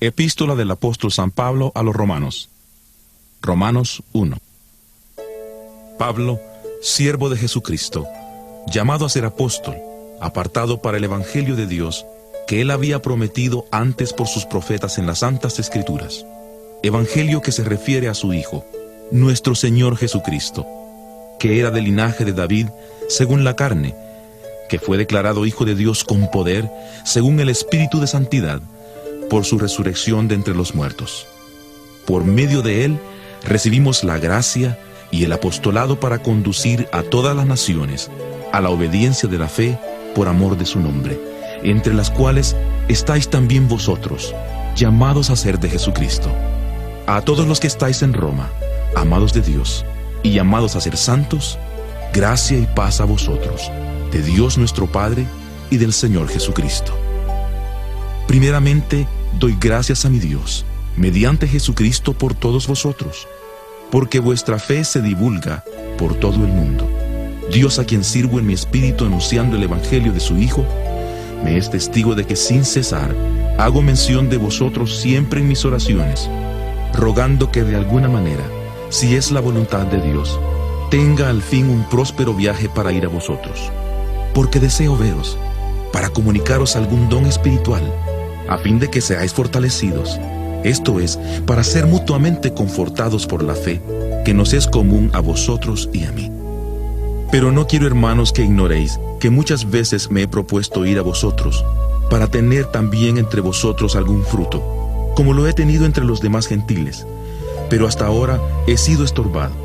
Epístola del apóstol San Pablo a los Romanos. Romanos 1. Pablo, siervo de Jesucristo, llamado a ser apóstol, apartado para el Evangelio de Dios, que él había prometido antes por sus profetas en las Santas Escrituras. Evangelio que se refiere a su Hijo, nuestro Señor Jesucristo, que era del linaje de David, según la carne, que fue declarado Hijo de Dios con poder, según el Espíritu de Santidad, por su resurrección de entre los muertos. Por medio de él recibimos la gracia y el apostolado para conducir a todas las naciones a la obediencia de la fe por amor de su nombre, entre las cuales estáis también vosotros, llamados a ser de Jesucristo. A todos los que estáis en Roma, amados de Dios, y llamados a ser santos, gracia y paz a vosotros, de Dios nuestro Padre y del Señor Jesucristo. Primeramente, doy gracias a mi Dios, mediante Jesucristo por todos vosotros, porque vuestra fe se divulga por todo el mundo. Dios, a quien sirvo en mi espíritu anunciando el Evangelio de su Hijo, me es testigo de que sin cesar hago mención de vosotros siempre en mis oraciones, rogando que de alguna manera, si es la voluntad de Dios, tenga al fin un próspero viaje para ir a vosotros, porque deseo veros, para comunicaros algún don espiritual, a fin de que seáis fortalecidos, esto es, para ser mutuamente confortados por la fe, que nos es común a vosotros y a mí. Pero no quiero, hermanos, que ignoréis que muchas veces me he propuesto ir a vosotros, para tener también entre vosotros algún fruto, como lo he tenido entre los demás gentiles, pero hasta ahora he sido estorbado.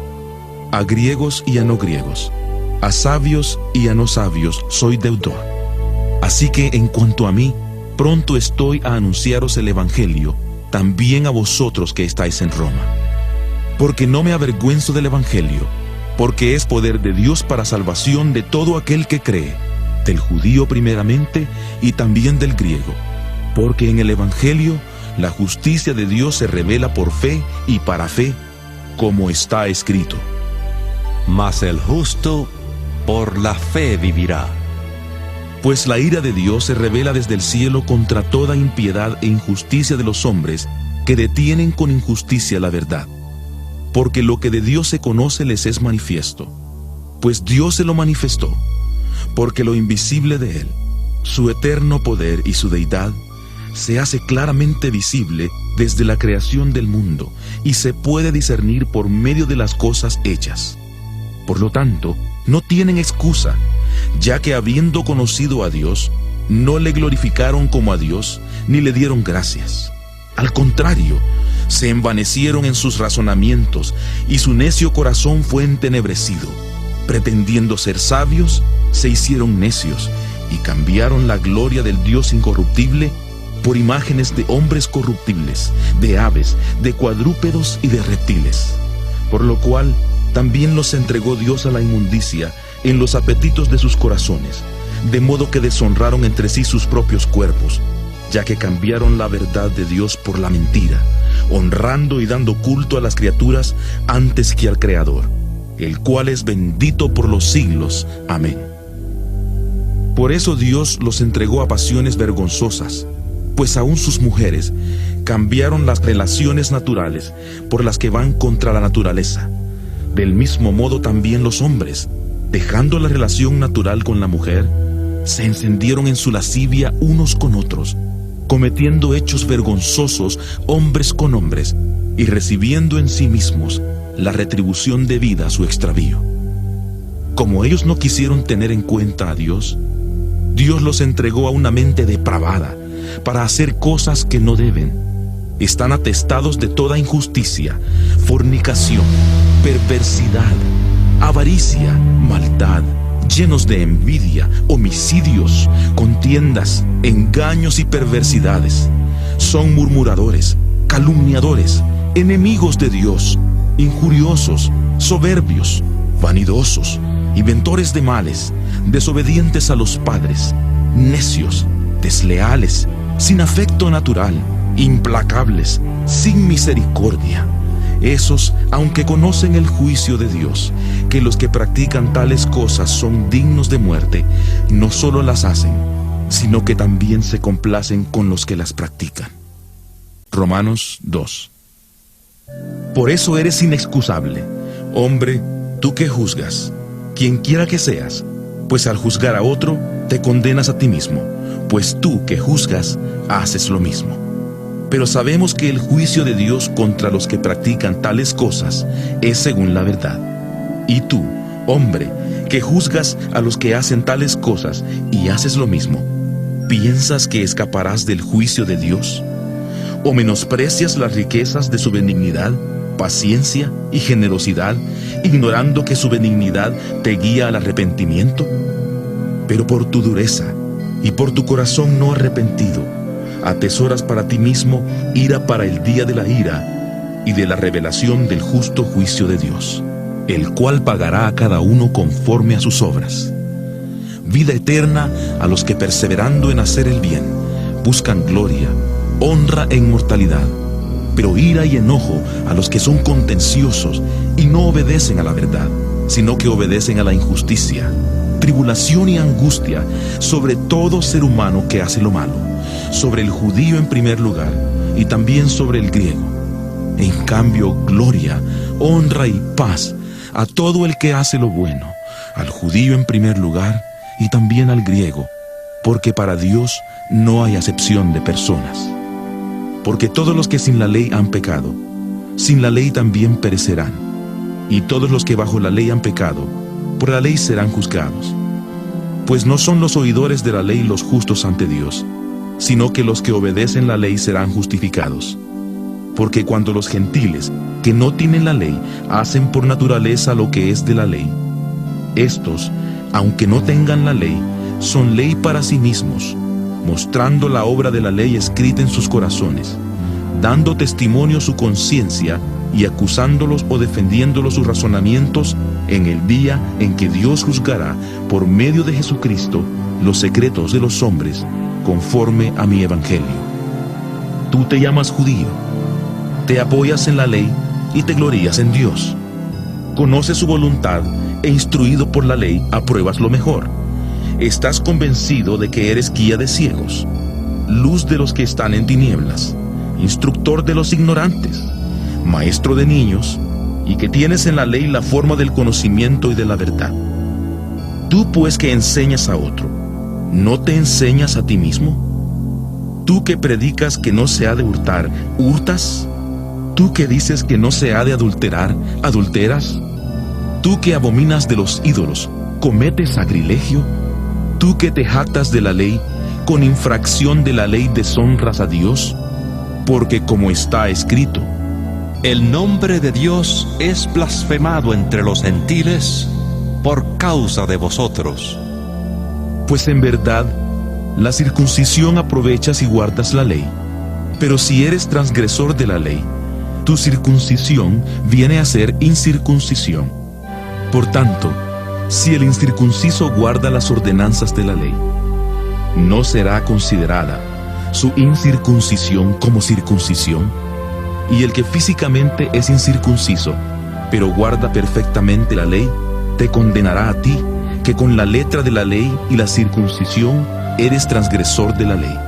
A griegos y a no griegos, a sabios y a no sabios soy deudor. Así que en cuanto a mí, pronto estoy a anunciaros el Evangelio, también a vosotros que estáis en Roma. Porque no me avergüenzo del Evangelio, porque es poder de Dios para salvación de todo aquel que cree, del judío primeramente y también del griego. Porque en el Evangelio la justicia de Dios se revela por fe y para fe, como está escrito: Mas el justo por la fe vivirá. Pues la ira de Dios se revela desde el cielo contra toda impiedad e injusticia de los hombres que detienen con injusticia la verdad. Porque lo que de Dios se conoce les es manifiesto, pues Dios se lo manifestó, porque lo invisible de Él, su eterno poder y su deidad, se hace claramente visible desde la creación del mundo y se puede discernir por medio de las cosas hechas. Por lo tanto, no tienen excusa, ya que habiendo conocido a Dios, no le glorificaron como a Dios, ni le dieron gracias. Al contrario, se envanecieron en sus razonamientos, y su necio corazón fue entenebrecido. Pretendiendo ser sabios, se hicieron necios, y cambiaron la gloria del Dios incorruptible por imágenes de hombres corruptibles, de aves, de cuadrúpedos y de reptiles. Por lo cual, también los entregó Dios a la inmundicia en los apetitos de sus corazones, de modo que deshonraron entre sí sus propios cuerpos, ya que cambiaron la verdad de Dios por la mentira, honrando y dando culto a las criaturas antes que al Creador, el cual es bendito por los siglos. Amén. Por eso Dios los entregó a pasiones vergonzosas, pues aún sus mujeres cambiaron las relaciones naturales por las que van contra la naturaleza. Del mismo modo también los hombres, dejando la relación natural con la mujer, se encendieron en su lascivia unos con otros, cometiendo hechos vergonzosos hombres con hombres, y recibiendo en sí mismos la retribución debida a su extravío. Como ellos no quisieron tener en cuenta a Dios, Dios los entregó a una mente depravada, para hacer cosas que no deben. Están atestados de toda injusticia, fornicación, perversidad, avaricia, maldad, llenos de envidia, homicidios, contiendas, engaños y perversidades. Son murmuradores, calumniadores, enemigos de Dios, injuriosos, soberbios, vanidosos, inventores de males, desobedientes a los padres, necios, desleales, sin afecto natural, implacables, sin misericordia. Esos, aunque conocen el juicio de Dios, que los que practican tales cosas son dignos de muerte, no solo las hacen, sino que también se complacen con los que las practican. Romanos 2. Por eso eres inexcusable, hombre, tú que juzgas, quien quiera que seas, pues al juzgar a otro, te condenas a ti mismo, pues tú que juzgas, haces lo mismo. Pero sabemos que el juicio de Dios contra los que practican tales cosas es según la verdad. Y tú, hombre, que juzgas a los que hacen tales cosas y haces lo mismo, ¿piensas que escaparás del juicio de Dios? ¿O menosprecias las riquezas de su benignidad, paciencia y generosidad, ignorando que su benignidad te guía al arrepentimiento? Pero por tu dureza y por tu corazón no arrepentido, atesoras para ti mismo ira para el día de la ira y de la revelación del justo juicio de Dios, el cual pagará a cada uno conforme a sus obras. Vida eterna a los que perseverando en hacer el bien, buscan gloria, honra e inmortalidad, pero ira y enojo a los que son contenciosos y no obedecen a la verdad, sino que obedecen a la injusticia, tribulación y angustia sobre todo ser humano que hace lo malo, sobre el judío en primer lugar y también sobre el griego. En cambio, gloria, honra y paz a todo el que hace lo bueno, al judío en primer lugar y también al griego, porque para Dios no hay acepción de personas. Porque todos los que sin la ley han pecado, sin la ley también perecerán, y todos los que bajo la ley han pecado, por la ley serán juzgados. Pues no son los oidores de la ley los justos ante Dios, sino que los que obedecen la ley serán justificados. Porque cuando los gentiles, que no tienen la ley, hacen por naturaleza lo que es de la ley, estos, aunque no tengan la ley, son ley para sí mismos, mostrando la obra de la ley escrita en sus corazones, dando testimonio su conciencia y acusándolos o defendiéndolos sus razonamientos en el día en que Dios juzgará por medio de Jesucristo los secretos de los hombres conforme a mi evangelio. Tú te llamas judío, te apoyas en la ley y te glorías en Dios. Conoces su voluntad e instruido por la ley apruebas lo mejor. Estás convencido de que eres guía de ciegos, luz de los que están en tinieblas, instructor de los ignorantes, maestro de niños, y que tienes en la ley la forma del conocimiento y de la verdad. Tú pues que enseñas a otro, ¿no te enseñas a ti mismo? Tú que predicas que no se ha de hurtar, ¿hurtas? Tú que dices que no se ha de adulterar, ¿adulteras? Tú que abominas de los ídolos, ¿cometes sacrilegio? Tú que te jactas de la ley, con infracción de la ley deshonras a Dios, porque como está escrito, el nombre de Dios es blasfemado entre los gentiles por causa de vosotros. Pues en verdad, la circuncisión aprovechas si guardas la ley, pero si eres transgresor de la ley, tu circuncisión viene a ser incircuncisión. Por tanto, si el incircunciso guarda las ordenanzas de la ley, ¿no será considerada su incircuncisión como circuncisión? Y el que físicamente es incircunciso, pero guarda perfectamente la ley, te condenará a ti, que con la letra de la ley y la circuncisión eres transgresor de la ley.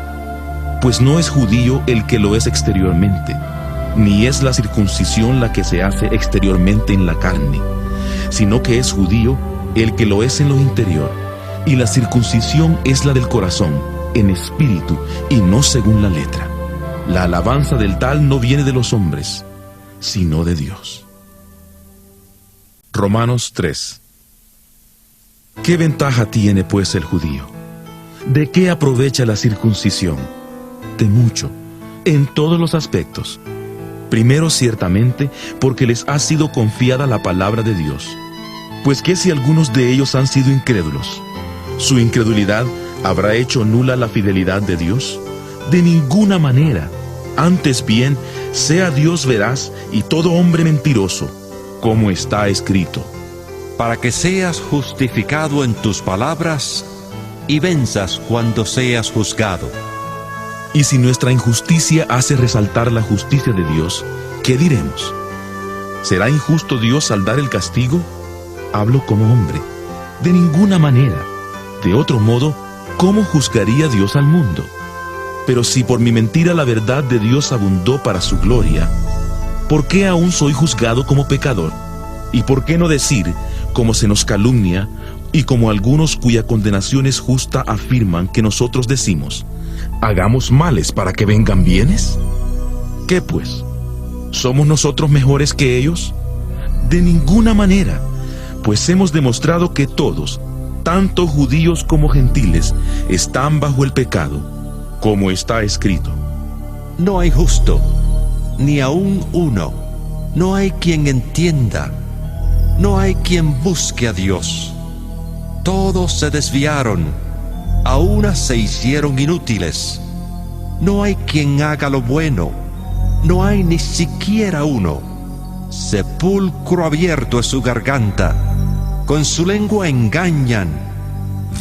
Pues no es judío el que lo es exteriormente, ni es la circuncisión la que se hace exteriormente en la carne, sino que es judío el que lo es en lo interior, y la circuncisión es la del corazón, en espíritu y no según la letra. La alabanza del tal no viene de los hombres, sino de Dios. Romanos 3. ¿Qué ventaja tiene pues el judío? ¿De qué aprovecha la circuncisión? De mucho, en todos los aspectos. Primero, ciertamente, porque les ha sido confiada la palabra de Dios. Pues que si algunos de ellos han sido incrédulos, ¿su incredulidad habrá hecho nula la fidelidad de Dios? De ninguna manera. Antes bien, sea Dios veraz y todo hombre mentiroso, como está escrito. Para que seas justificado en tus palabras y venzas cuando seas juzgado. Y si nuestra injusticia hace resaltar la justicia de Dios, ¿qué diremos? ¿Será injusto Dios al dar el castigo? Hablo como hombre. De ninguna manera. De otro modo, ¿cómo juzgaría Dios al mundo? Pero si por mi mentira la verdad de Dios abundó para su gloria, ¿por qué aún soy juzgado como pecador? ¿Y por qué no decir, como se nos calumnia, y como algunos cuya condenación es justa afirman que nosotros decimos, hagamos males para que vengan bienes? ¿Qué pues? ¿Somos nosotros mejores que ellos? De ninguna manera, pues hemos demostrado que todos, tanto judíos como gentiles, están bajo el pecado, como está escrito. No hay justo, ni aun uno. No hay quien entienda. No hay quien busque a Dios. Todos se desviaron. A una se hicieron inútiles. No hay quien haga lo bueno. No hay ni siquiera uno. Sepulcro abierto es su garganta. Con su lengua engañan.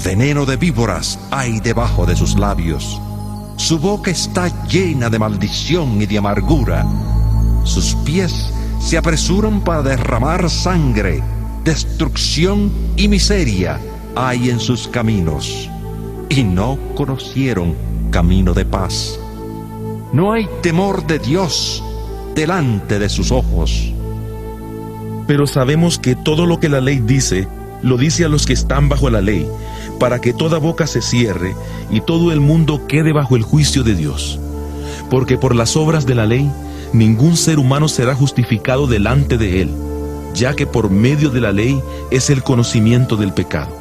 Veneno de víboras hay debajo de sus labios. Su boca está llena de maldición y de amargura. Sus pies se apresuran para derramar sangre. Destrucción y miseria hay en sus caminos. Y no conocieron camino de paz. No hay temor de Dios delante de sus ojos. Pero sabemos que todo lo que la ley dice, lo dice a los que están bajo la ley, para que toda boca se cierre y todo el mundo quede bajo el juicio de Dios. Porque por las obras de la ley, ningún ser humano será justificado delante de él, ya que por medio de la ley es el conocimiento del pecado.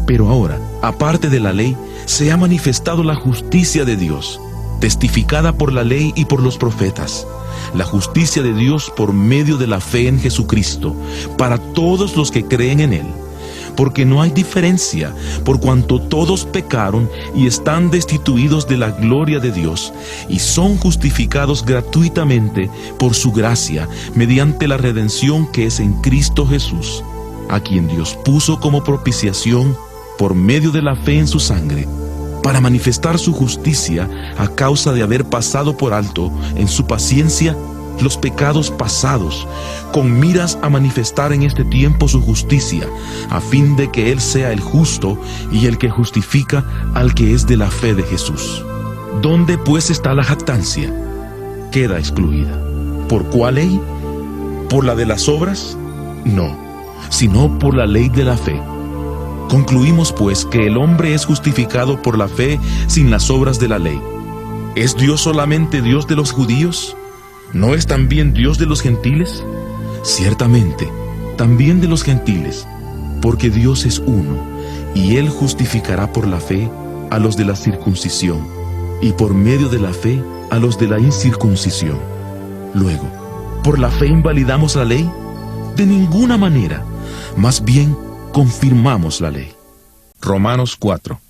Pero ahora, aparte de la ley, se ha manifestado la justicia de Dios, testificada por la ley y por los profetas, la justicia de Dios por medio de la fe en Jesucristo, para todos los que creen en Él. Porque no hay diferencia, por cuanto todos pecaron y están destituidos de la gloria de Dios, y son justificados gratuitamente por su gracia, mediante la redención que es en Cristo Jesús, a quien Dios puso como propiciación por medio de la fe en su sangre, para manifestar su justicia a causa de haber pasado por alto en su paciencia los pecados pasados, con miras a manifestar en este tiempo su justicia, a fin de que Él sea el justo y el que justifica al que es de la fe de Jesús. ¿Dónde pues está la jactancia? Queda excluida. ¿Por cuál ley? ¿Por la de las obras? No, sino por la ley de la fe. Concluimos pues que el hombre es justificado por la fe sin las obras de la ley. ¿Es Dios solamente Dios de los judíos? ¿No es también Dios de los gentiles? Ciertamente, también de los gentiles, porque Dios es uno, y Él justificará por la fe a los de la circuncisión, y por medio de la fe a los de la incircuncisión. Luego, ¿por la fe invalidamos la ley? De ninguna manera, más bien confirmamos la ley. Romanos 4.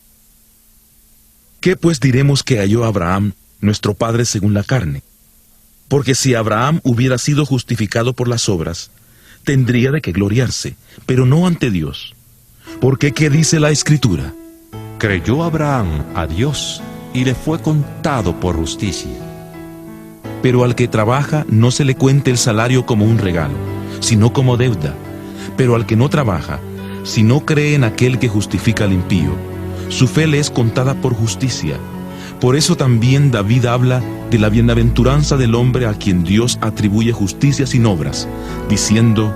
¿Qué pues diremos que halló Abraham, nuestro padre según la carne? Porque si Abraham hubiera sido justificado por las obras, tendría de qué gloriarse, pero no ante Dios. Porque ¿qué dice la Escritura? Creyó Abraham a Dios y le fue contado por justicia. Pero al que trabaja no se le cuente el salario como un regalo, sino como deuda. Pero al que no trabaja, si no cree en aquel que justifica al impío, su fe le es contada por justicia. Por eso también David habla de la bienaventuranza del hombre a quien Dios atribuye justicia sin obras, diciendo: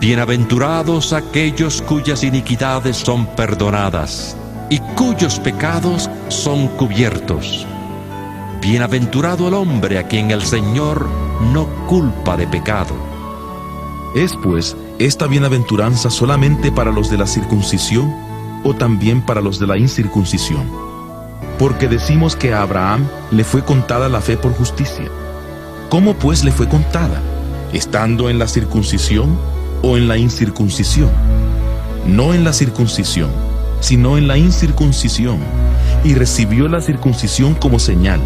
Bienaventurados aquellos cuyas iniquidades son perdonadas y cuyos pecados son cubiertos. Bienaventurado el hombre a quien el Señor no culpa de pecado. ¿Es pues esta bienaventuranza solamente para los de la circuncisión o también para los de la incircuncisión? Porque decimos que a Abraham le fue contada la fe por justicia. ¿Cómo pues le fue contada? ¿Estando en la circuncisión o en la incircuncisión? No en la circuncisión, sino en la incircuncisión. Y recibió la circuncisión como señal,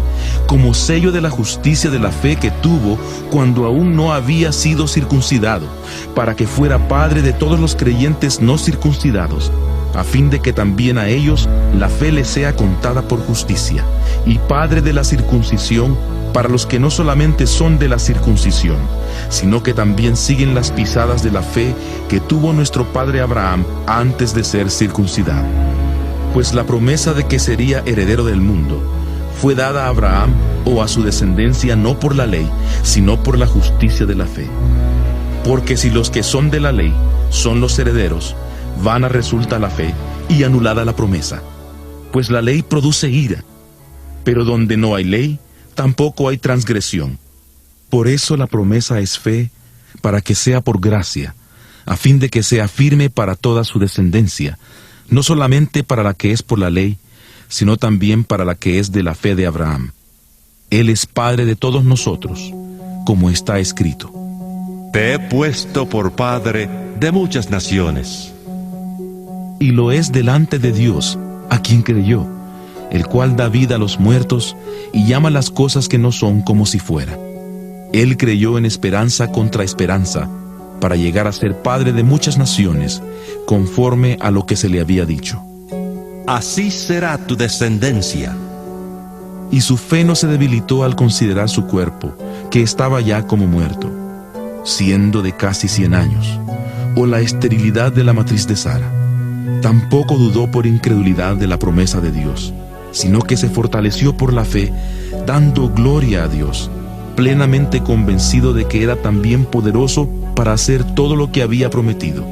como sello de la justicia de la fe que tuvo cuando aún no había sido circuncidado, para que fuera padre de todos los creyentes no circuncidados, a fin de que también a ellos la fe les sea contada por justicia, y padre de la circuncisión para los que no solamente son de la circuncisión, sino que también siguen las pisadas de la fe que tuvo nuestro padre Abraham antes de ser circuncidado. Pues la promesa de que sería heredero del mundo fue dada a Abraham o a su descendencia no por la ley, sino por la justicia de la fe. Porque si los que son de la ley son los herederos, vana resulta la fe y anulada la promesa. Pues la ley produce ira, pero donde no hay ley, tampoco hay transgresión. Por eso la promesa es fe, para que sea por gracia, a fin de que sea firme para toda su descendencia, no solamente para la que es por la ley, sino también para la que es de la fe de Abraham. Él es Padre de todos nosotros, como está escrito: Te he puesto por padre de muchas naciones. Y lo es delante de Dios, a quien creyó, el cual da vida a los muertos y llama las cosas que no son como si fuera. Él creyó en esperanza contra esperanza, para llegar a ser padre de muchas naciones, conforme a lo que se le había dicho: Así será tu descendencia. Y su fe no se debilitó al considerar su cuerpo, que estaba ya como muerto, siendo de casi 100 años, o la esterilidad de la matriz de Sara. Tampoco dudó por incredulidad de la promesa de Dios, sino que se fortaleció por la fe, dando gloria a Dios, plenamente convencido de que era también poderoso para hacer todo lo que había prometido.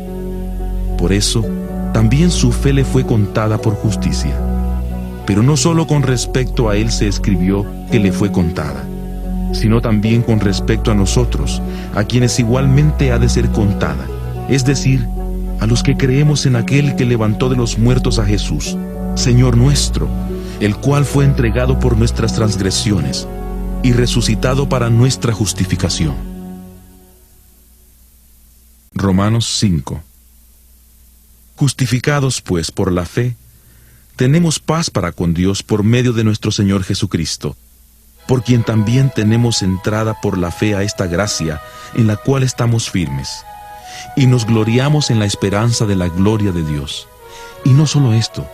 Por eso, también su fe le fue contada por justicia. Pero no solo con respecto a él se escribió que le fue contada, sino también con respecto a nosotros, a quienes igualmente ha de ser contada, es decir, a los que creemos en aquel que levantó de los muertos a Jesús, Señor nuestro, el cual fue entregado por nuestras transgresiones y resucitado para nuestra justificación. Romanos 5. Justificados pues por la fe, tenemos paz para con Dios por medio de nuestro Señor Jesucristo, por quien también tenemos entrada por la fe a esta gracia en la cual estamos firmes, y nos gloriamos en la esperanza de la gloria de Dios. Y no solo esto,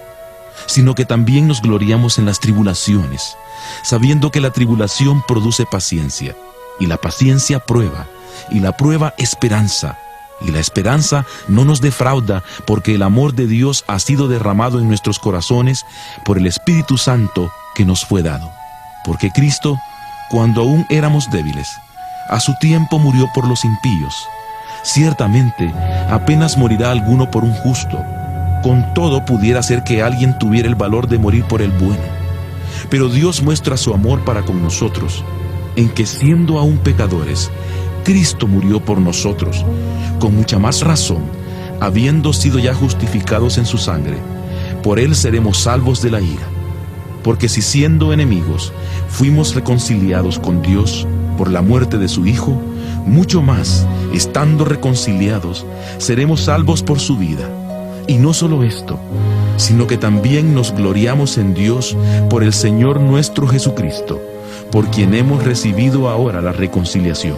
sino que también nos gloriamos en las tribulaciones, sabiendo que la tribulación produce paciencia, y la paciencia prueba, y la prueba esperanza, y la esperanza no nos defrauda, porque el amor de Dios ha sido derramado en nuestros corazones por el Espíritu Santo que nos fue dado. Porque Cristo, cuando aún éramos débiles, a su tiempo murió por los impíos. Ciertamente, apenas morirá alguno por un justo. Con todo pudiera ser que alguien tuviera el valor de morir por el bueno. Pero Dios muestra su amor para con nosotros, en que siendo aún pecadores, Cristo murió por nosotros. Con mucha más razón, habiendo sido ya justificados en su sangre, por él seremos salvos de la ira. Porque si siendo enemigos, fuimos reconciliados con Dios por la muerte de su Hijo, mucho más, estando reconciliados, seremos salvos por su vida. Y no solo esto, sino que también nos gloriamos en Dios por el Señor nuestro Jesucristo, por quien hemos recibido ahora la reconciliación.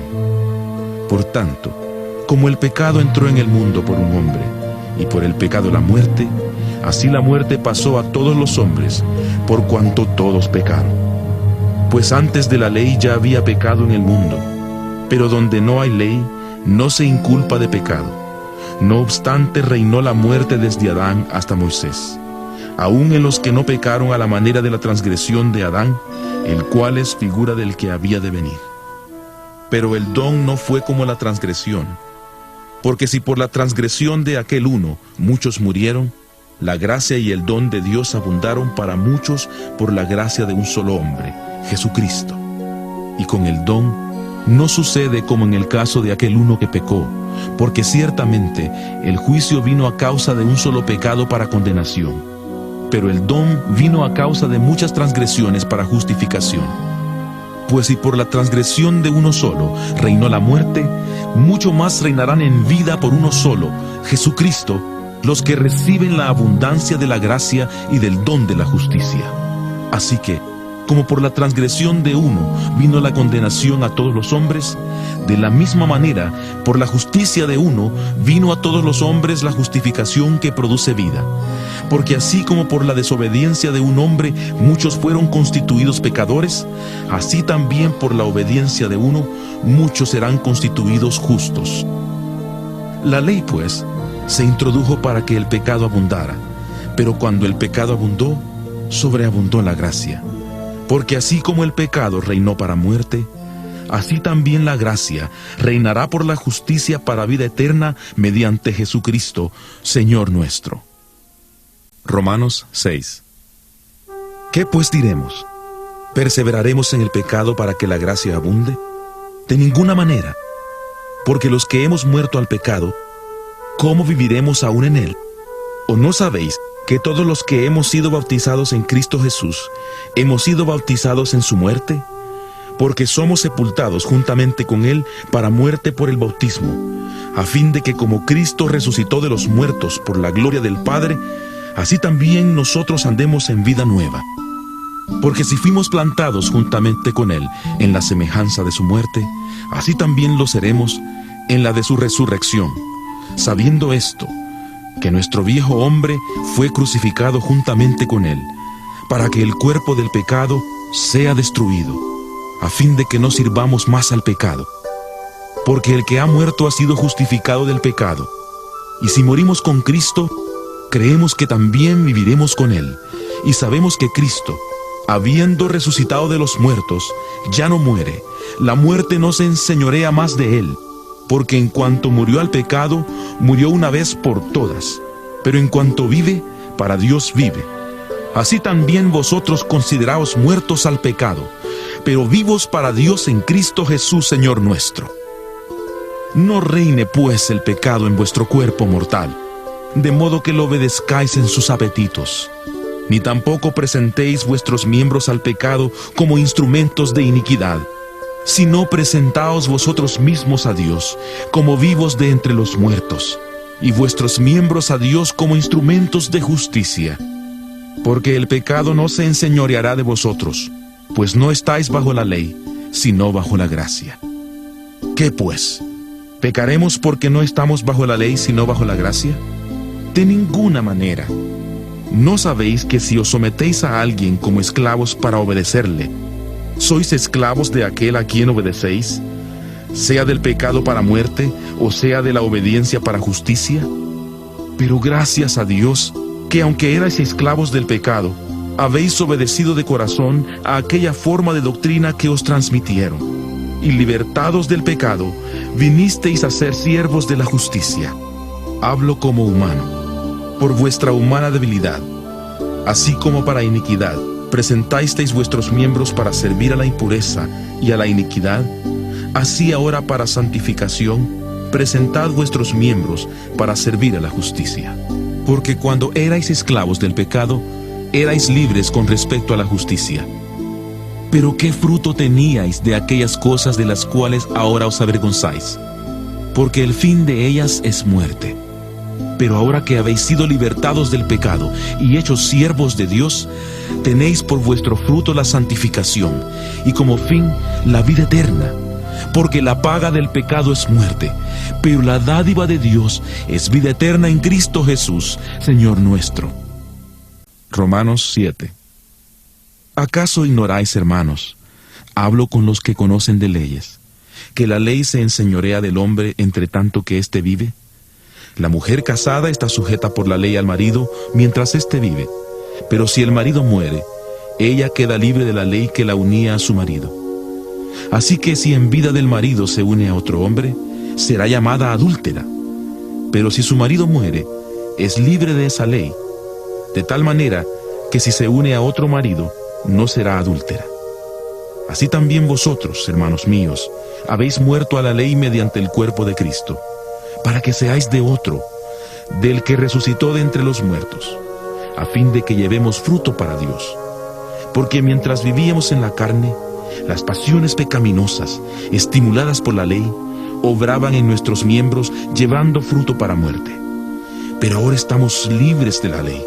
Por tanto, como el pecado entró en el mundo por un hombre, y por el pecado la muerte, así la muerte pasó a todos los hombres, por cuanto todos pecaron. Pues antes de la ley ya había pecado en el mundo, pero donde no hay ley, no se inculpa de pecado. No obstante, reinó la muerte desde Adán hasta Moisés, aun en los que no pecaron a la manera de la transgresión de Adán, el cual es figura del que había de venir. Pero el don no fue como la transgresión, porque si por la transgresión de aquel uno muchos murieron, la gracia y el don de Dios abundaron para muchos por la gracia de un solo hombre, Jesucristo. Y con el don no sucede como en el caso de aquel uno que pecó, porque ciertamente el juicio vino a causa de un solo pecado para condenación, pero el don vino a causa de muchas transgresiones para justificación. Pues si por la transgresión de uno solo reinó la muerte, mucho más reinarán en vida por uno solo, Jesucristo, los que reciben la abundancia de la gracia y del don de la justicia. Así que, como por la transgresión de uno vino la condenación a todos los hombres, de la misma manera, por la justicia de uno vino a todos los hombres la justificación que produce vida. Porque así como por la desobediencia de un hombre muchos fueron constituidos pecadores, así también por la obediencia de uno muchos serán constituidos justos. La ley, pues, se introdujo para que el pecado abundara, pero cuando el pecado abundó, sobreabundó la gracia, Porque así como el pecado reinó para muerte, así también la gracia reinará por la justicia para vida eterna mediante Jesucristo, Señor nuestro. Romanos 6. ¿Qué pues diremos? ¿Perseveraremos en el pecado para que la gracia abunde? De ninguna manera, porque los que hemos muerto al pecado, ¿cómo viviremos aún en él? ¿O no sabéis que todos los que hemos sido bautizados en Cristo Jesús, hemos sido bautizados en su muerte? Porque somos sepultados juntamente con él para muerte por el bautismo, a fin de que como Cristo resucitó de los muertos por la gloria del Padre, así también nosotros andemos en vida nueva. Porque si fuimos plantados juntamente con él en la semejanza de su muerte, así también lo seremos en la de su resurrección, sabiendo esto, que nuestro viejo hombre fue crucificado juntamente con él, para que el cuerpo del pecado sea destruido, a fin de que no sirvamos más al pecado. Porque el que ha muerto ha sido justificado del pecado, y si morimos con Cristo, creemos que también viviremos con él, y sabemos que Cristo, habiendo resucitado de los muertos, ya no muere, la muerte no se enseñorea más de él, porque en cuanto murió al pecado, murió una vez por todas, pero en cuanto vive, para Dios vive. Así también vosotros consideraos muertos al pecado, pero vivos para Dios en Cristo Jesús, Señor nuestro. No reine pues el pecado en vuestro cuerpo mortal, de modo que lo obedezcáis en sus apetitos. Ni tampoco presentéis vuestros miembros al pecado como instrumentos de iniquidad, sino presentaos vosotros mismos a Dios como vivos de entre los muertos, y vuestros miembros a Dios como instrumentos de justicia. Porque el pecado no se enseñoreará de vosotros, pues no estáis bajo la ley, sino bajo la gracia. ¿Qué pues? ¿Pecaremos porque no estamos bajo la ley, sino bajo la gracia? De ninguna manera. ¿No sabéis que si os sometéis a alguien como esclavos para obedecerle, sois esclavos de aquel a quien obedecéis, sea del pecado para muerte, o sea de la obediencia para justicia? Pero gracias a Dios, que aunque erais esclavos del pecado, habéis obedecido de corazón a aquella forma de doctrina que os transmitieron, y libertados del pecado, vinisteis a ser siervos de la justicia. Hablo como humano, por vuestra humana debilidad, así como para iniquidad, presentasteis vuestros miembros para servir a la impureza y a la iniquidad, así ahora para santificación, presentad vuestros miembros para servir a la justicia. Porque cuando erais esclavos del pecado, erais libres con respecto a la justicia. Pero ¿qué fruto teníais de aquellas cosas de las cuales ahora os avergonzáis? Porque el fin de ellas es muerte. Pero ahora que habéis sido libertados del pecado y hechos siervos de Dios, tenéis por vuestro fruto la santificación, y como fin la vida eterna. Porque la paga del pecado es muerte, pero la dádiva de Dios es vida eterna en Cristo Jesús, Señor nuestro. Romanos 7. ¿Acaso ignoráis, hermanos? Hablo con los que conocen de leyes, que la ley se enseñorea del hombre entre tanto que éste vive. La mujer casada está sujeta por la ley al marido mientras éste vive, pero si el marido muere, ella queda libre de la ley que la unía a su marido. Así que si en vida del marido se une a otro hombre, será llamada adúltera. Pero si su marido muere, es libre de esa ley, de tal manera que si se une a otro marido, no será adúltera. Así también vosotros, hermanos míos, habéis muerto a la ley mediante el cuerpo de Cristo, para que seáis de otro, del que resucitó de entre los muertos, a fin de que llevemos fruto para Dios. Porque mientras vivíamos en la carne, las pasiones pecaminosas, estimuladas por la ley, obraban en nuestros miembros, llevando fruto para muerte. Pero ahora estamos libres de la ley,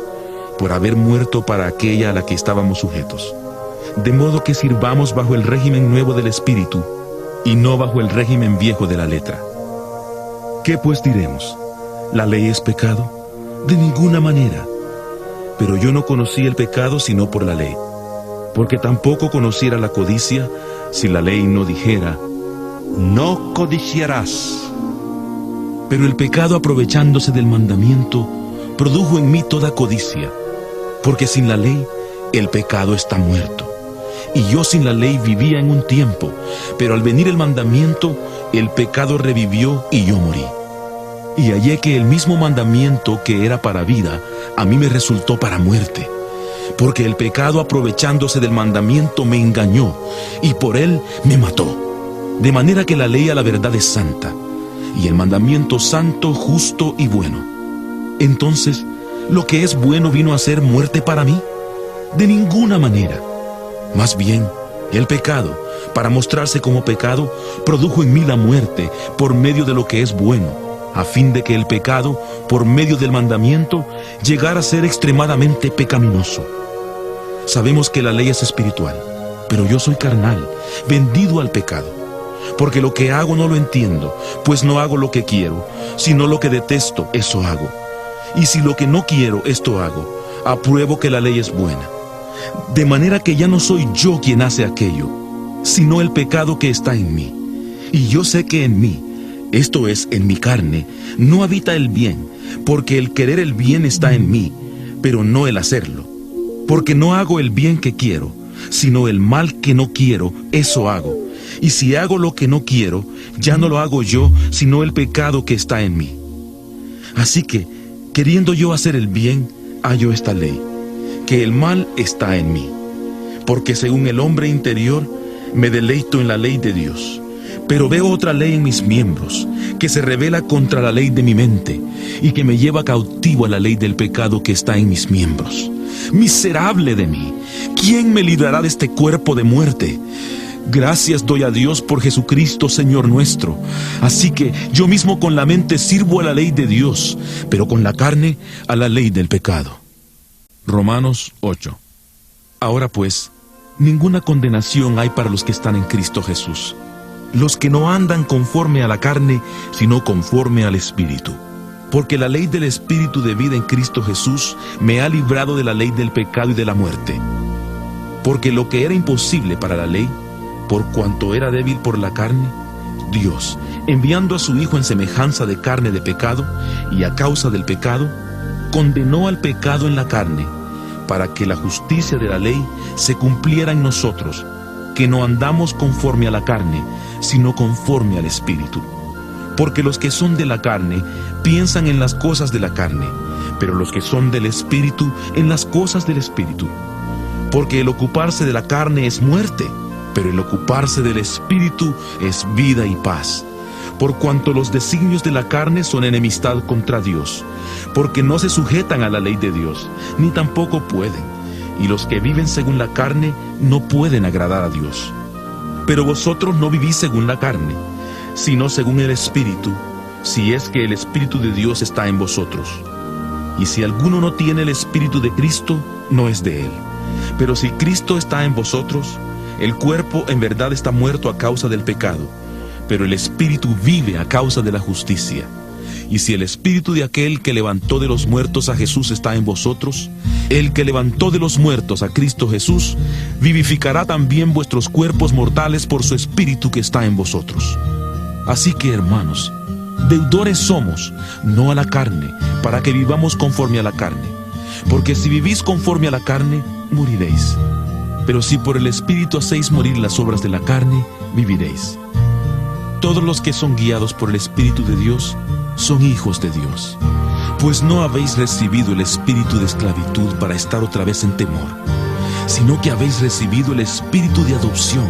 por haber muerto para aquella a la que estábamos sujetos, de modo que sirvamos bajo el régimen nuevo del Espíritu, y no bajo el régimen viejo de la letra. ¿Qué pues diremos? ¿La ley es pecado? De ninguna manera. Pero yo no conocí el pecado sino por la ley, porque tampoco conociera la codicia si la ley no dijera: no codiciarás. Pero el pecado, aprovechándose del mandamiento, produjo en mí toda codicia, porque sin la ley el pecado está muerto. y yo sin la ley vivía en un tiempo, pero al venir el mandamiento, el pecado revivió y yo morí. Y hallé que el mismo mandamiento que era para vida, a mí me resultó para muerte, porque el pecado, aprovechándose del mandamiento, me engañó, y por él me mató. De manera que la ley a la verdad es santa, y el mandamiento santo, justo y bueno. Entonces, ¿lo que es bueno vino a ser muerte para mí? De ninguna manera. Más bien, el pecado, para mostrarse como pecado, produjo en mí la muerte por medio de lo que es bueno, a fin de que el pecado, por medio del mandamiento, llegara a ser extremadamente pecaminoso. Sabemos que la ley es espiritual, pero yo soy carnal, vendido al pecado. Porque lo que hago no lo entiendo, pues no hago lo que quiero, sino lo que detesto, eso hago. Y si lo que no quiero, esto hago, apruebo que la ley es buena. De manera que ya no soy yo quien hace aquello, sino el pecado que está en mí. Y yo sé que en mí, esto es, en mi carne, no habita el bien, porque el querer el bien está en mí, pero no el hacerlo. Porque no hago el bien que quiero, sino el mal que no quiero, eso hago. Y si hago lo que no quiero, ya no lo hago yo, sino el pecado que está en mí. Así que, queriendo yo hacer el bien, hallo esta ley, que el mal está en mí. Porque según el hombre interior, me deleito en la ley de Dios. Pero veo otra ley en mis miembros, que se rebela contra la ley de mi mente, y que me lleva cautivo a la ley del pecado que está en mis miembros. Miserable de mí, ¿quién me librará de este cuerpo de muerte? Gracias doy a Dios por Jesucristo, Señor nuestro. Así que yo mismo con la mente sirvo a la ley de Dios, pero con la carne a la ley del pecado. Romanos 8. Ahora pues, ninguna condenación hay para los que están en Cristo Jesús, los que no andan conforme a la carne, sino conforme al Espíritu. Porque la ley del Espíritu de vida en Cristo Jesús me ha librado de la ley del pecado y de la muerte. Porque lo que era imposible para la ley, por cuanto era débil por la carne, Dios, enviando a su Hijo en semejanza de carne de pecado, y a causa del pecado, condenó al pecado en la carne, para que la justicia de la ley se cumpliera en nosotros, que no andamos conforme a la carne, sino conforme al Espíritu. Porque los que son de la carne piensan en las cosas de la carne, pero los que son del Espíritu en las cosas del Espíritu. Porque el ocuparse de la carne es muerte, pero el ocuparse del Espíritu es vida y paz. Por cuanto los designios de la carne son enemistad contra Dios, porque no se sujetan a la ley de Dios, ni tampoco pueden, y los que viven según la carne no pueden agradar a Dios. Pero vosotros no vivís según la carne, sino según el Espíritu, si es que el Espíritu de Dios está en vosotros. Y si alguno no tiene el Espíritu de Cristo, no es de él. Pero si Cristo está en vosotros, el cuerpo en verdad está muerto a causa del pecado, pero el Espíritu vive a causa de la justicia. Y si el Espíritu de aquel que levantó de los muertos a Jesús está en vosotros, el que levantó de los muertos a Cristo Jesús, vivificará también vuestros cuerpos mortales por su Espíritu que está en vosotros. Así que, hermanos, deudores somos, no a la carne, para que vivamos conforme a la carne. Porque si vivís conforme a la carne, moriréis. Pero si por el Espíritu hacéis morir las obras de la carne, viviréis. Todos los que son guiados por el Espíritu de Dios son hijos de Dios. Pues no habéis recibido el espíritu de esclavitud para estar otra vez en temor, sino que habéis recibido el espíritu de adopción,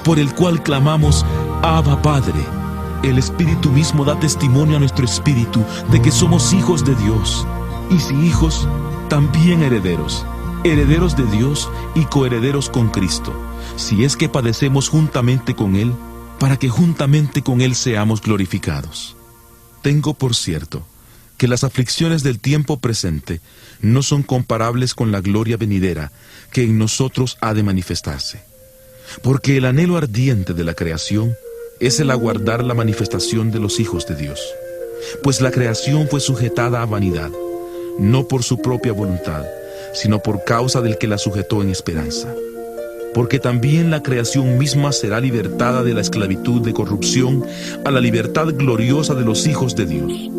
por el cual clamamos, Abba, Padre. El Espíritu mismo da testimonio a nuestro espíritu de que somos hijos de Dios, y si hijos, también herederos, herederos de Dios y coherederos con Cristo, si es que padecemos juntamente con Él, para que juntamente con Él seamos glorificados. Tengo por cierto que las aflicciones del tiempo presente no son comparables con la gloria venidera que en nosotros ha de manifestarse. Porque el anhelo ardiente de la creación es el aguardar la manifestación de los hijos de Dios. Pues la creación fue sujetada a vanidad, no por su propia voluntad, sino por causa del que la sujetó en esperanza. Porque también la creación misma será libertada de la esclavitud de corrupción a la libertad gloriosa de los hijos de Dios.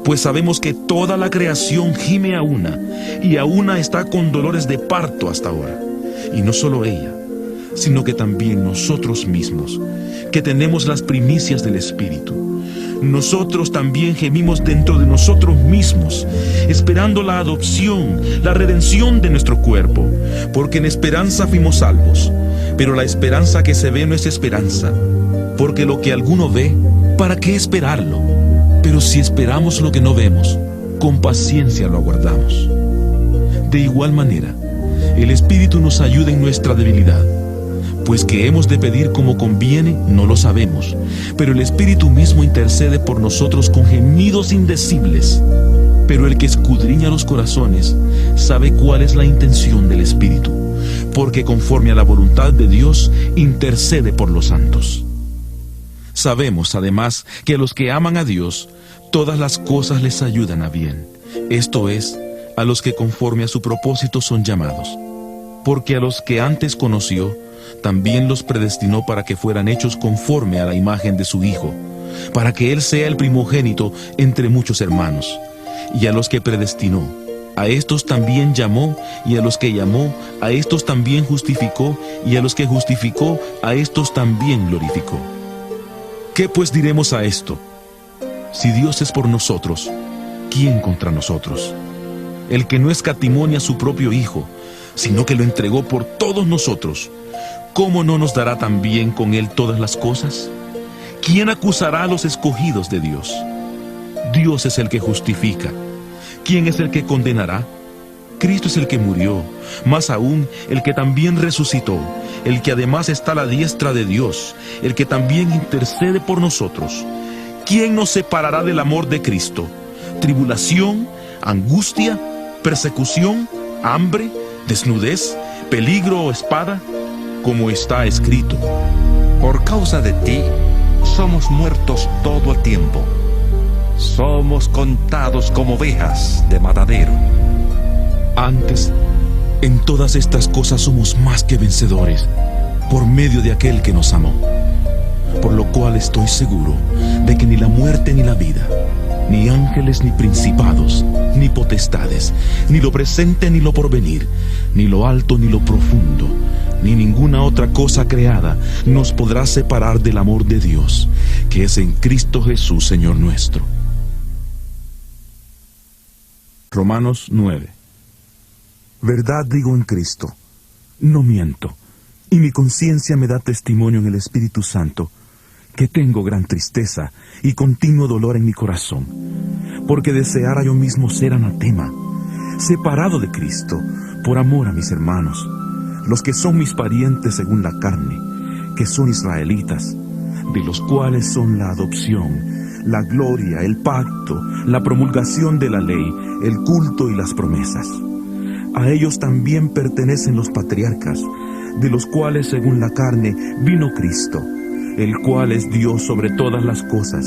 Pues sabemos que toda la creación gime a una, y a una está con dolores de parto hasta ahora. Y no solo ella, sino que también nosotros mismos, que tenemos las primicias del Espíritu. Nosotros también gemimos dentro de nosotros mismos, esperando la adopción, la redención de nuestro cuerpo, porque en esperanza fuimos salvos. Pero la esperanza que se ve no es esperanza, porque lo que alguno ve, ¿para qué esperarlo? Pero si esperamos lo que no vemos, con paciencia lo aguardamos. De igual manera, el Espíritu nos ayuda en nuestra debilidad, pues que hemos de pedir como conviene, no lo sabemos, pero el Espíritu mismo intercede por nosotros con gemidos indecibles. Pero el que escudriña los corazones sabe cuál es la intención del Espíritu, porque conforme a la voluntad de Dios intercede por los santos. Sabemos además que a los que aman a Dios, todas las cosas les ayudan a bien, esto es, a los que conforme a su propósito son llamados. Porque a los que antes conoció, también los predestinó para que fueran hechos conforme a la imagen de su Hijo, para que Él sea el primogénito entre muchos hermanos. Y a los que predestinó, a estos también llamó, y a los que llamó, a estos también justificó, y a los que justificó, a estos también glorificó. ¿Qué pues diremos a esto? Si Dios es por nosotros, ¿quién contra nosotros? El que no escatimó ni a su propio Hijo, sino que lo entregó por todos nosotros, ¿cómo no nos dará también con Él todas las cosas? ¿Quién acusará a los escogidos de Dios? Dios es el que justifica. ¿Quién es el que condenará? Cristo es el que murió, más aún el que también resucitó, el que además está a la diestra de Dios, el que también intercede por nosotros. ¿Quién nos separará del amor de Cristo? ¿Tribulación, angustia, persecución, hambre, desnudez, peligro o espada? Como está escrito: Por causa de ti, somos muertos todo el tiempo. Somos contados como ovejas de matadero. Antes, en todas estas cosas somos más que vencedores, por medio de aquel que nos amó. Por lo cual estoy seguro de que ni la muerte ni la vida, ni ángeles ni principados, ni potestades, ni lo presente ni lo porvenir, ni lo alto ni lo profundo, ni ninguna otra cosa creada nos podrá separar del amor de Dios, que es en Cristo Jesús, Señor nuestro. Romanos 9. Verdad digo en Cristo, no miento, y mi conciencia me da testimonio en el Espíritu Santo, que tengo gran tristeza y continuo dolor en mi corazón, porque deseara yo mismo ser anatema, separado de Cristo, por amor a mis hermanos, los que son mis parientes según la carne, que son israelitas, de los cuales son la adopción, la gloria, el pacto, la promulgación de la ley, el culto y las promesas. A ellos también pertenecen los patriarcas, de los cuales según la carne vino Cristo, el cual es Dios sobre todas las cosas,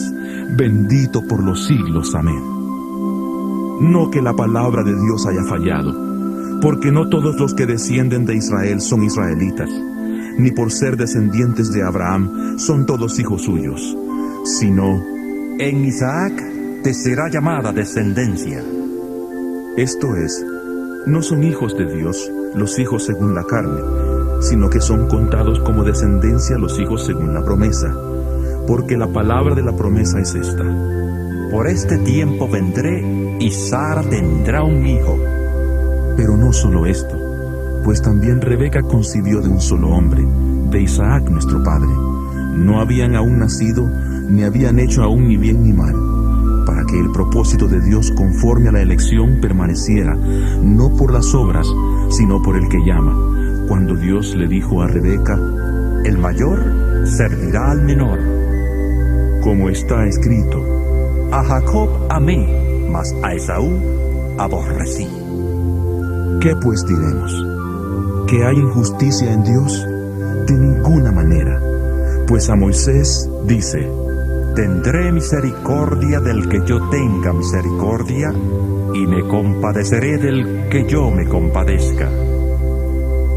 bendito por los siglos. Amén. No que la palabra de Dios haya fallado, porque no todos los que descienden de Israel son israelitas, ni por ser descendientes de Abraham son todos hijos suyos, sino en Isaac te será llamada descendencia. Esto es, no son hijos de Dios los hijos según la carne, sino que son contados como descendencia los hijos según la promesa, porque la palabra de la promesa es esta: por este tiempo vendré y Sara tendrá un hijo. Pero no solo esto, pues también Rebeca concibió de un solo hombre, de Isaac nuestro padre. No habían aún nacido, ni habían hecho aún ni bien ni mal, para que el propósito de Dios conforme a la elección permaneciera, no por las obras, sino por el que llama, cuando Dios le dijo a Rebeca: el mayor servirá al menor. Como está escrito: a Jacob amé, mas a Esaú aborrecí. ¿Qué pues diremos? ¿Que hay injusticia en Dios? De ninguna manera, pues a Moisés dice: tendré misericordia del que yo tenga misericordia, y me compadeceré del que yo me compadezca.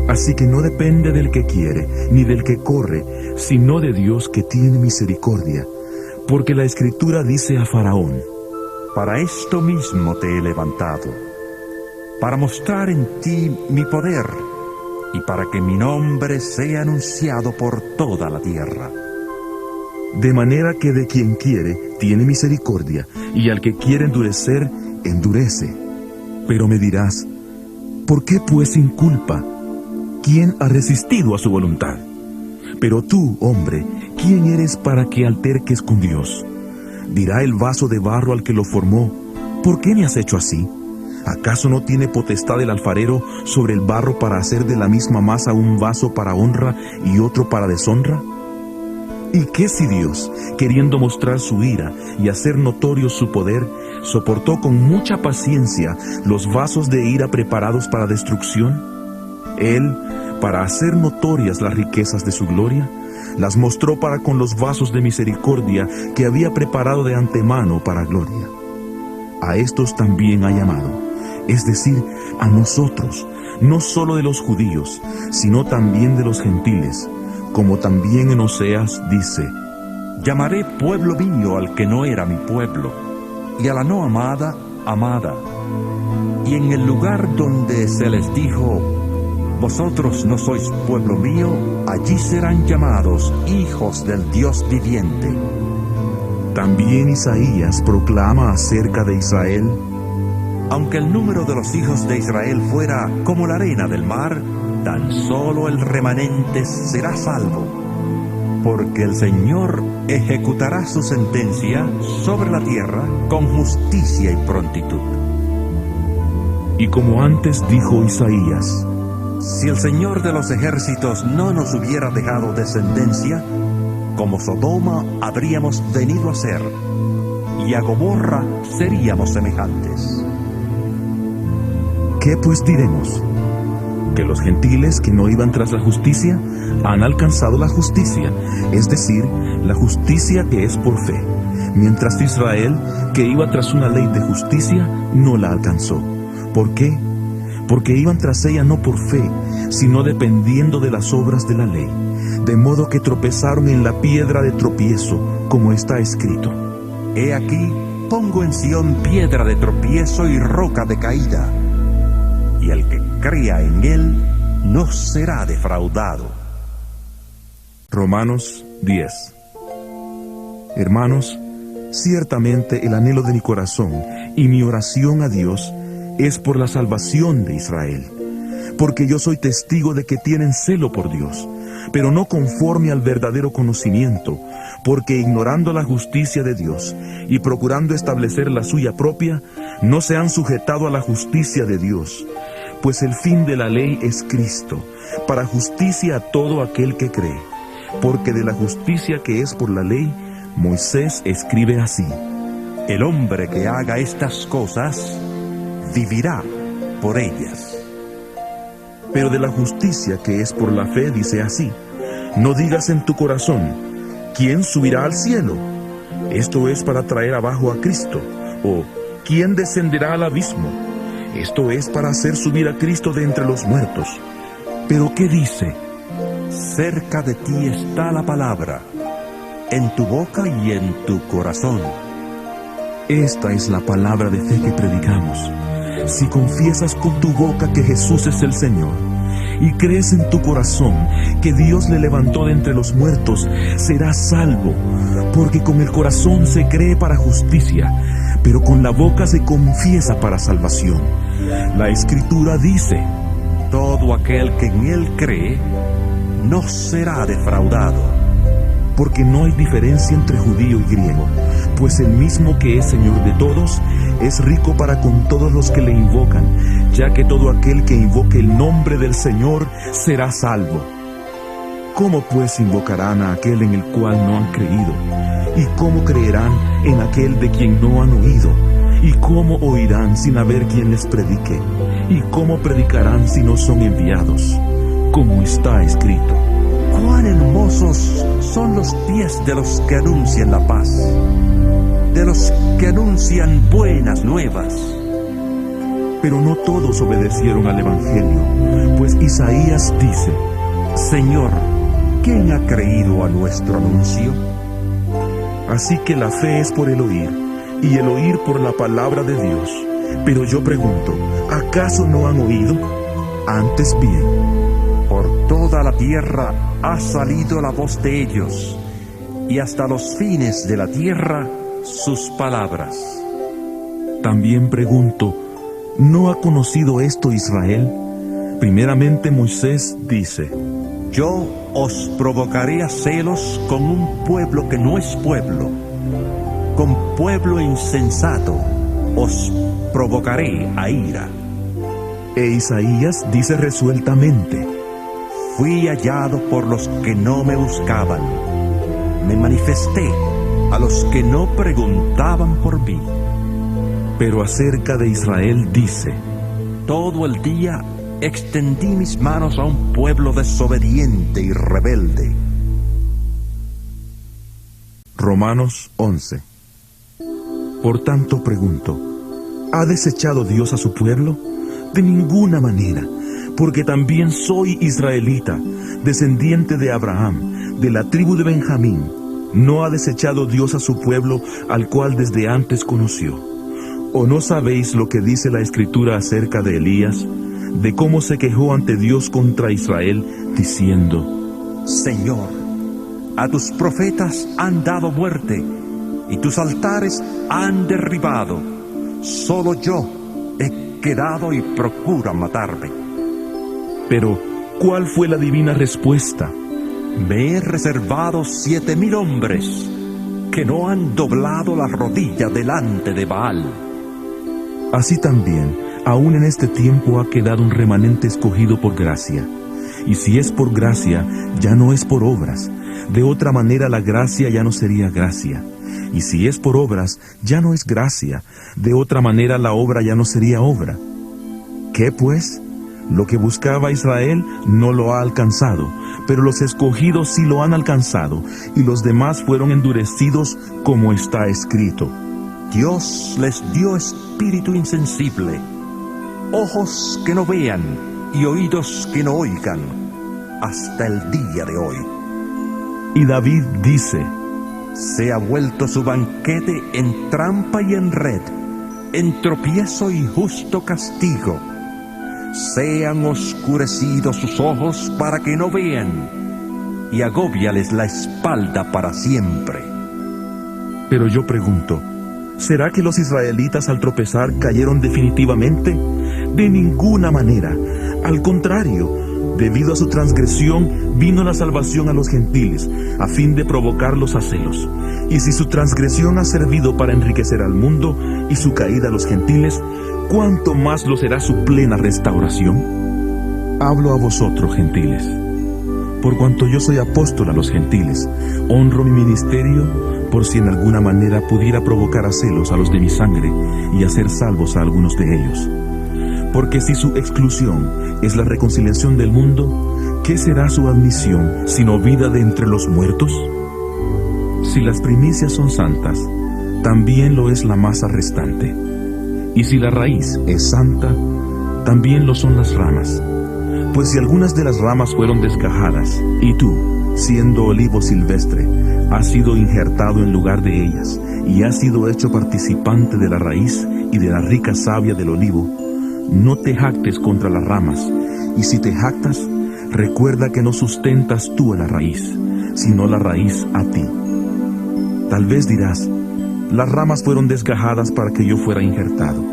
Así que no depende del que quiere, ni del que corre, sino de Dios que tiene misericordia. Porque la Escritura dice a Faraón: para esto mismo te he levantado, para mostrar en ti mi poder, y para que mi nombre sea anunciado por toda la tierra. De manera que de quien quiere, tiene misericordia, y al que quiere endurecer, endurece. Pero me dirás, ¿por qué pues sin culpa? ¿Quién ha resistido a su voluntad? Pero tú, hombre, ¿quién eres para que alterques con Dios? Dirá el vaso de barro al que lo formó, ¿por qué me has hecho así? ¿Acaso no tiene potestad el alfarero sobre el barro para hacer de la misma masa un vaso para honra y otro para deshonra? ¿Y qué si Dios, queriendo mostrar su ira y hacer notorio su poder, soportó con mucha paciencia los vasos de ira preparados para destrucción? Él, para hacer notorias las riquezas de su gloria, las mostró para con los vasos de misericordia que había preparado de antemano para gloria. A estos también ha llamado, es decir, a nosotros, no solo de los judíos, sino también de los gentiles, como también en Oseas dice: Llamaré pueblo mío al que no era mi pueblo, y a la no amada, amada. Y en el lugar donde se les dijo, vosotros no sois pueblo mío, allí serán llamados hijos del Dios viviente. También Isaías proclama acerca de Israel: Aunque el número de los hijos de Israel fuera como la arena del mar, tan solo el remanente será salvo, porque el Señor ejecutará su sentencia sobre la tierra con justicia y prontitud. Y como antes dijo Isaías: Si el Señor de los ejércitos no nos hubiera dejado descendencia, como Sodoma habríamos venido a ser, y a Gomorra seríamos semejantes. ¿Qué pues diremos? ¿Que los gentiles que no iban tras la justicia han alcanzado la justicia, es decir, la justicia que es por fe, mientras Israel, que iba tras una ley de justicia, no la alcanzó? ¿Por qué? Porque iban tras ella no por fe, sino dependiendo de las obras de la ley, de modo que tropezaron en la piedra de tropiezo, como está escrito: He aquí, pongo en Sión piedra de tropiezo y roca de caída, y el que crea en él no será defraudado. Romanos 10. Hermanos, ciertamente el anhelo de mi corazón y mi oración a Dios es por la salvación de Israel, porque yo soy testigo de que tienen celo por Dios, pero no conforme al verdadero conocimiento, porque ignorando la justicia de Dios y procurando establecer la suya propia, no se han sujetado a la justicia de Dios, pues el fin de la ley es Cristo, para justicia a todo aquel que cree, porque de la justicia que es por la ley, Moisés escribe así: El hombre que haga estas cosas vivirá por ellas. Pero de la justicia que es por la fe dice así: No digas en tu corazón, ¿quién subirá al cielo? Esto es para traer abajo a Cristo. O, ¿quién descenderá al abismo? Esto es para hacer subir a Cristo de entre los muertos. ¿Pero qué dice? Cerca de ti está la palabra, en tu boca y en tu corazón. Esta es la palabra de fe que predicamos. Si confiesas con tu boca que Jesús es el Señor, y crees en tu corazón que Dios le levantó de entre los muertos, serás salvo, porque con el corazón se cree para justicia, pero con la boca se confiesa para salvación. La Escritura dice: Todo aquel que en Él cree no será defraudado. Porque no hay diferencia entre judío y griego, pues el mismo que es Señor de todos, es rico para con todos los que le invocan, ya que todo aquel que invoque el nombre del Señor será salvo. ¿Cómo pues invocarán a aquel en el cual no han creído? ¿Y cómo creerán en aquel de quien no han oído? ¿Y cómo oirán sin haber quien les predique? ¿Y cómo predicarán si no son enviados? Como está escrito: ¡Cuán hermosos son los pies de los que anuncian la paz, de los que anuncian buenas nuevas! Pero no todos obedecieron al Evangelio, pues Isaías dice: Señor, ¿quién ha creído a nuestro anuncio? Así que la fe es por el oír, y el oír por la palabra de Dios. Pero yo pregunto, ¿acaso no han oído? Antes bien, toda la tierra ha salido la voz de ellos, y hasta los fines de la tierra sus palabras. También pregunto, ¿no ha conocido esto Israel? Primeramente Moisés dice: Yo os provocaré a celos con un pueblo que no es pueblo, con pueblo insensato os provocaré a ira. E Isaías dice resueltamente: Fui hallado por los que no me buscaban, me manifesté a los que no preguntaban por mí. Pero acerca de Israel dice: Todo el día extendí mis manos a un pueblo desobediente y rebelde. Romanos 11. Por tanto pregunto, ¿ha desechado Dios a su pueblo? De ninguna manera, porque también soy israelita, descendiente de Abraham, de la tribu de Benjamín. ¿No ha desechado Dios a su pueblo, al cual desde antes conoció? ¿O no sabéis lo que dice la Escritura acerca de Elías, de cómo se quejó ante Dios contra Israel, diciendo: Señor, a tus profetas han dado muerte, y tus altares han derribado. Solo yo he quedado y procuran matarme. Pero, ¿cuál fue la divina respuesta? Me he reservado 7,000 hombres que no han doblado la rodilla delante de Baal. Así también, aún en este tiempo ha quedado un remanente escogido por gracia. Y si es por gracia, ya no es por obras. De otra manera la gracia ya no sería gracia. Y si es por obras, ya no es gracia. De otra manera la obra ya no sería obra. ¿Qué pues? Lo que buscaba Israel no lo ha alcanzado, pero los escogidos sí lo han alcanzado, y los demás fueron endurecidos, como está escrito. Dios les dio espíritu insensible, ojos que no vean y oídos que no oigan, hasta el día de hoy. Y David dice: Se ha vuelto su banquete en trampa y en red, en tropiezo y justo castigo. Sean oscurecidos sus ojos para que no vean, y agóbiales la espalda para siempre. Pero yo pregunto, ¿será que los israelitas al tropezar cayeron definitivamente? De ninguna manera. Al contrario, debido a su transgresión vino la salvación a los gentiles, a fin de provocarlos a celos. Y si su transgresión ha servido para enriquecer al mundo y su caída a los gentiles, ¿cuánto más lo será su plena restauración? Hablo a vosotros, gentiles. Por cuanto yo soy apóstol a los gentiles, honro mi ministerio, por si en alguna manera pudiera provocar a celos a los de mi sangre y hacer salvos a algunos de ellos. Porque si su exclusión es la reconciliación del mundo, ¿qué será su admisión sino vida de entre los muertos? Si las primicias son santas, también lo es la masa restante. Y si la raíz es santa, también lo son las ramas. Pues si algunas de las ramas fueron desgajadas, y tú, siendo olivo silvestre, has sido injertado en lugar de ellas, y has sido hecho participante de la raíz y de la rica savia del olivo, no te jactes contra las ramas, y si te jactas, recuerda que no sustentas tú a la raíz, sino la raíz a ti. Tal vez dirás: las ramas fueron desgajadas para que yo fuera injertado.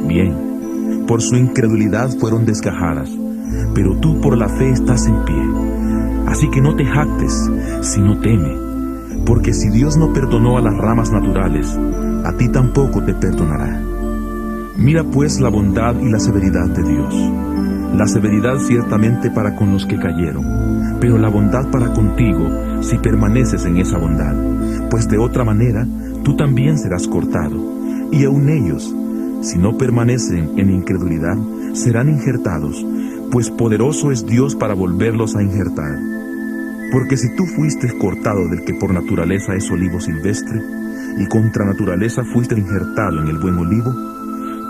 Bien, por su incredulidad fueron desgajadas, pero tú por la fe estás en pie. Así que no te jactes, sino teme, porque si Dios no perdonó a las ramas naturales, a ti tampoco te perdonará. Mira pues la bondad y la severidad de Dios. La severidad ciertamente para con los que cayeron, pero la bondad para contigo si permaneces en esa bondad, pues de otra manera tú también serás cortado, y aun ellos, si no permanecen en incredulidad, serán injertados, pues poderoso es Dios para volverlos a injertar. Porque si tú fuiste cortado del que por naturaleza es olivo silvestre, y contra naturaleza fuiste injertado en el buen olivo,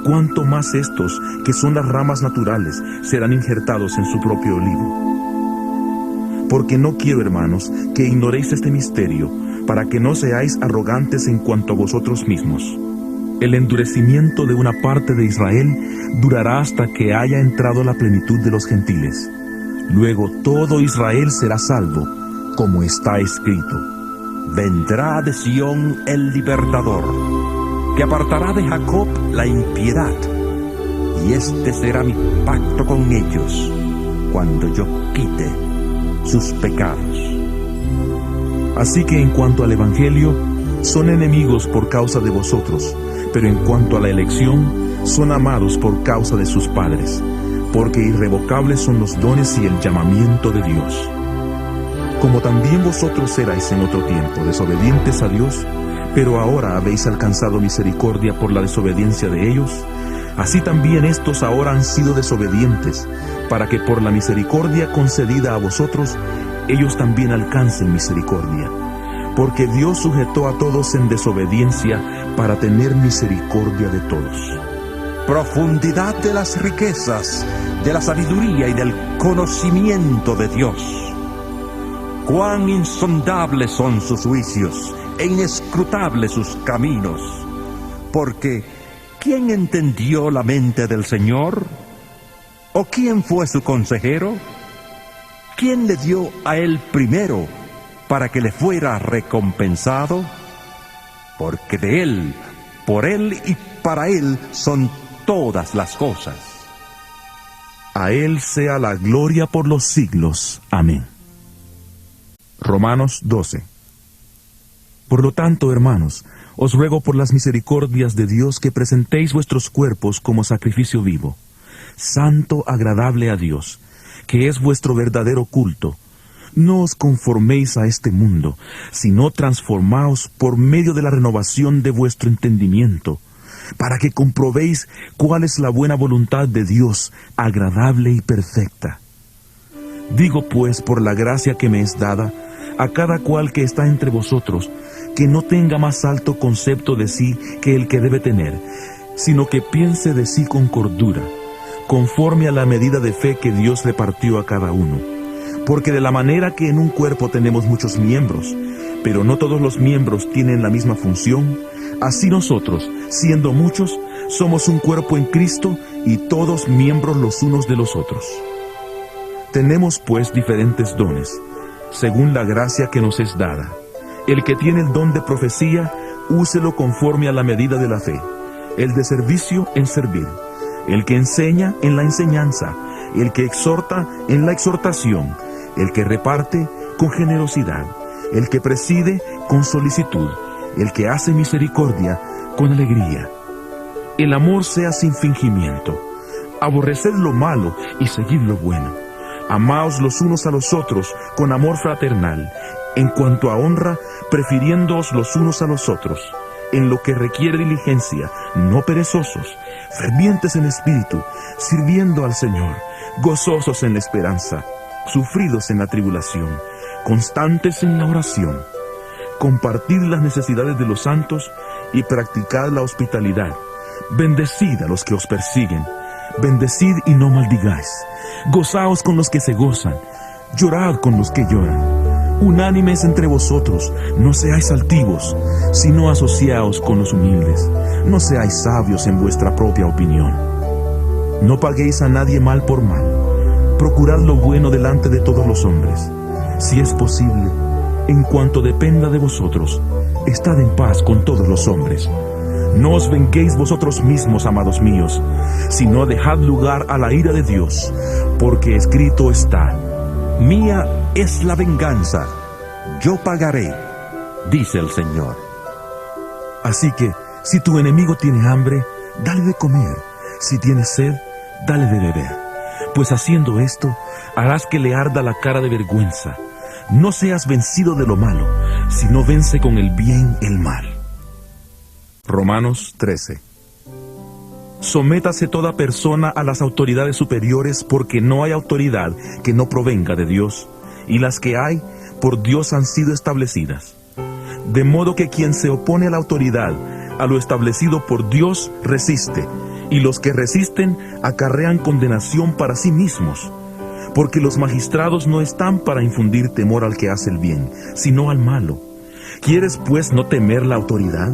cuánto más estos, que son las ramas naturales, serán injertados en su propio olivo. Porque no quiero, hermanos, que ignoréis este misterio, para que no seáis arrogantes en cuanto a vosotros mismos. El endurecimiento de una parte de Israel durará hasta que haya entrado la plenitud de los gentiles. Luego todo Israel será salvo, como está escrito. Vendrá de Sión el libertador, que apartará de Jacob la impiedad, y este será mi pacto con ellos, cuando yo quite sus pecados. Así que en cuanto al Evangelio, son enemigos por causa de vosotros, pero en cuanto a la elección, son amados por causa de sus padres, porque irrevocables son los dones y el llamamiento de Dios. Como también vosotros erais en otro tiempo desobedientes a Dios, pero ahora habéis alcanzado misericordia por la desobediencia de ellos, así también estos ahora han sido desobedientes, para que por la misericordia concedida a vosotros, ellos también alcancen misericordia. Porque Dios sujetó a todos en desobediencia para tener misericordia de todos. Profundidad de las riquezas, de la sabiduría y del conocimiento de Dios. Cuán insondables son sus juicios e inescrutables sus caminos. Porque, ¿quién entendió la mente del Señor? ¿O quién fue su consejero? ¿Quién le dio a él primero para que le fuera recompensado? Porque de él, por él y para él son todas las cosas. A él sea la gloria por los siglos. Amén. Romanos 12. Por lo tanto, hermanos, os ruego por las misericordias de Dios que presentéis vuestros cuerpos como sacrificio vivo, santo, agradable a Dios, que es vuestro verdadero culto. No os conforméis a este mundo, sino transformaos por medio de la renovación de vuestro entendimiento, para que comprobéis cuál es la buena voluntad de Dios, agradable y perfecta. Digo pues, por la gracia que me es dada, a cada cual que está entre vosotros, que no tenga más alto concepto de sí que el que debe tener, sino que piense de sí con cordura, conforme a la medida de fe que Dios repartió a cada uno. Porque de la manera que en un cuerpo tenemos muchos miembros, pero no todos los miembros tienen la misma función, así nosotros, siendo muchos, somos un cuerpo en Cristo y todos miembros los unos de los otros. Tenemos pues diferentes dones, según la gracia que nos es dada. El que tiene el don de profecía, úselo conforme a la medida de la fe. El de servicio, en servir. El que enseña, en la enseñanza. El que exhorta, en la exhortación. El que reparte, con generosidad. El que preside, con solicitud. El que hace misericordia, con alegría. El amor sea sin fingimiento. Aborreced lo malo y seguid lo bueno. Amaos los unos a los otros con amor fraternal, en cuanto a honra, prefiriéndoos los unos a los otros, en lo que requiere diligencia, no perezosos, fervientes en espíritu, sirviendo al Señor, gozosos en la esperanza, sufridos en la tribulación, constantes en la oración. Compartid las necesidades de los santos y practicad la hospitalidad. Bendecid a los que os persiguen, bendecid y no maldigáis. Gozaos con los que se gozan, llorad con los que lloran. Unánimes entre vosotros, no seáis altivos, sino asociaos con los humildes. No seáis sabios en vuestra propia opinión. No paguéis a nadie mal por mal. Procurad lo bueno delante de todos los hombres. Si es posible, en cuanto dependa de vosotros, estad en paz con todos los hombres. No os venguéis vosotros mismos, amados míos, sino dejad lugar a la ira de Dios, porque escrito está: mía es la venganza, yo pagaré, dice el Señor. Así que, si tu enemigo tiene hambre, dale de comer, si tiene sed, dale de beber, pues haciendo esto, harás que le arda la cara de vergüenza. No seas vencido de lo malo, sino vence con el bien el mal. Romanos 13. Sométase toda persona a las autoridades superiores, porque no hay autoridad que no provenga de Dios, y las que hay, por Dios han sido establecidas. De modo que quien se opone a la autoridad, a lo establecido por Dios, resiste, y los que resisten acarrean condenación para sí mismos, porque los magistrados no están para infundir temor al que hace el bien, sino al malo. ¿Quieres pues no temer la autoridad?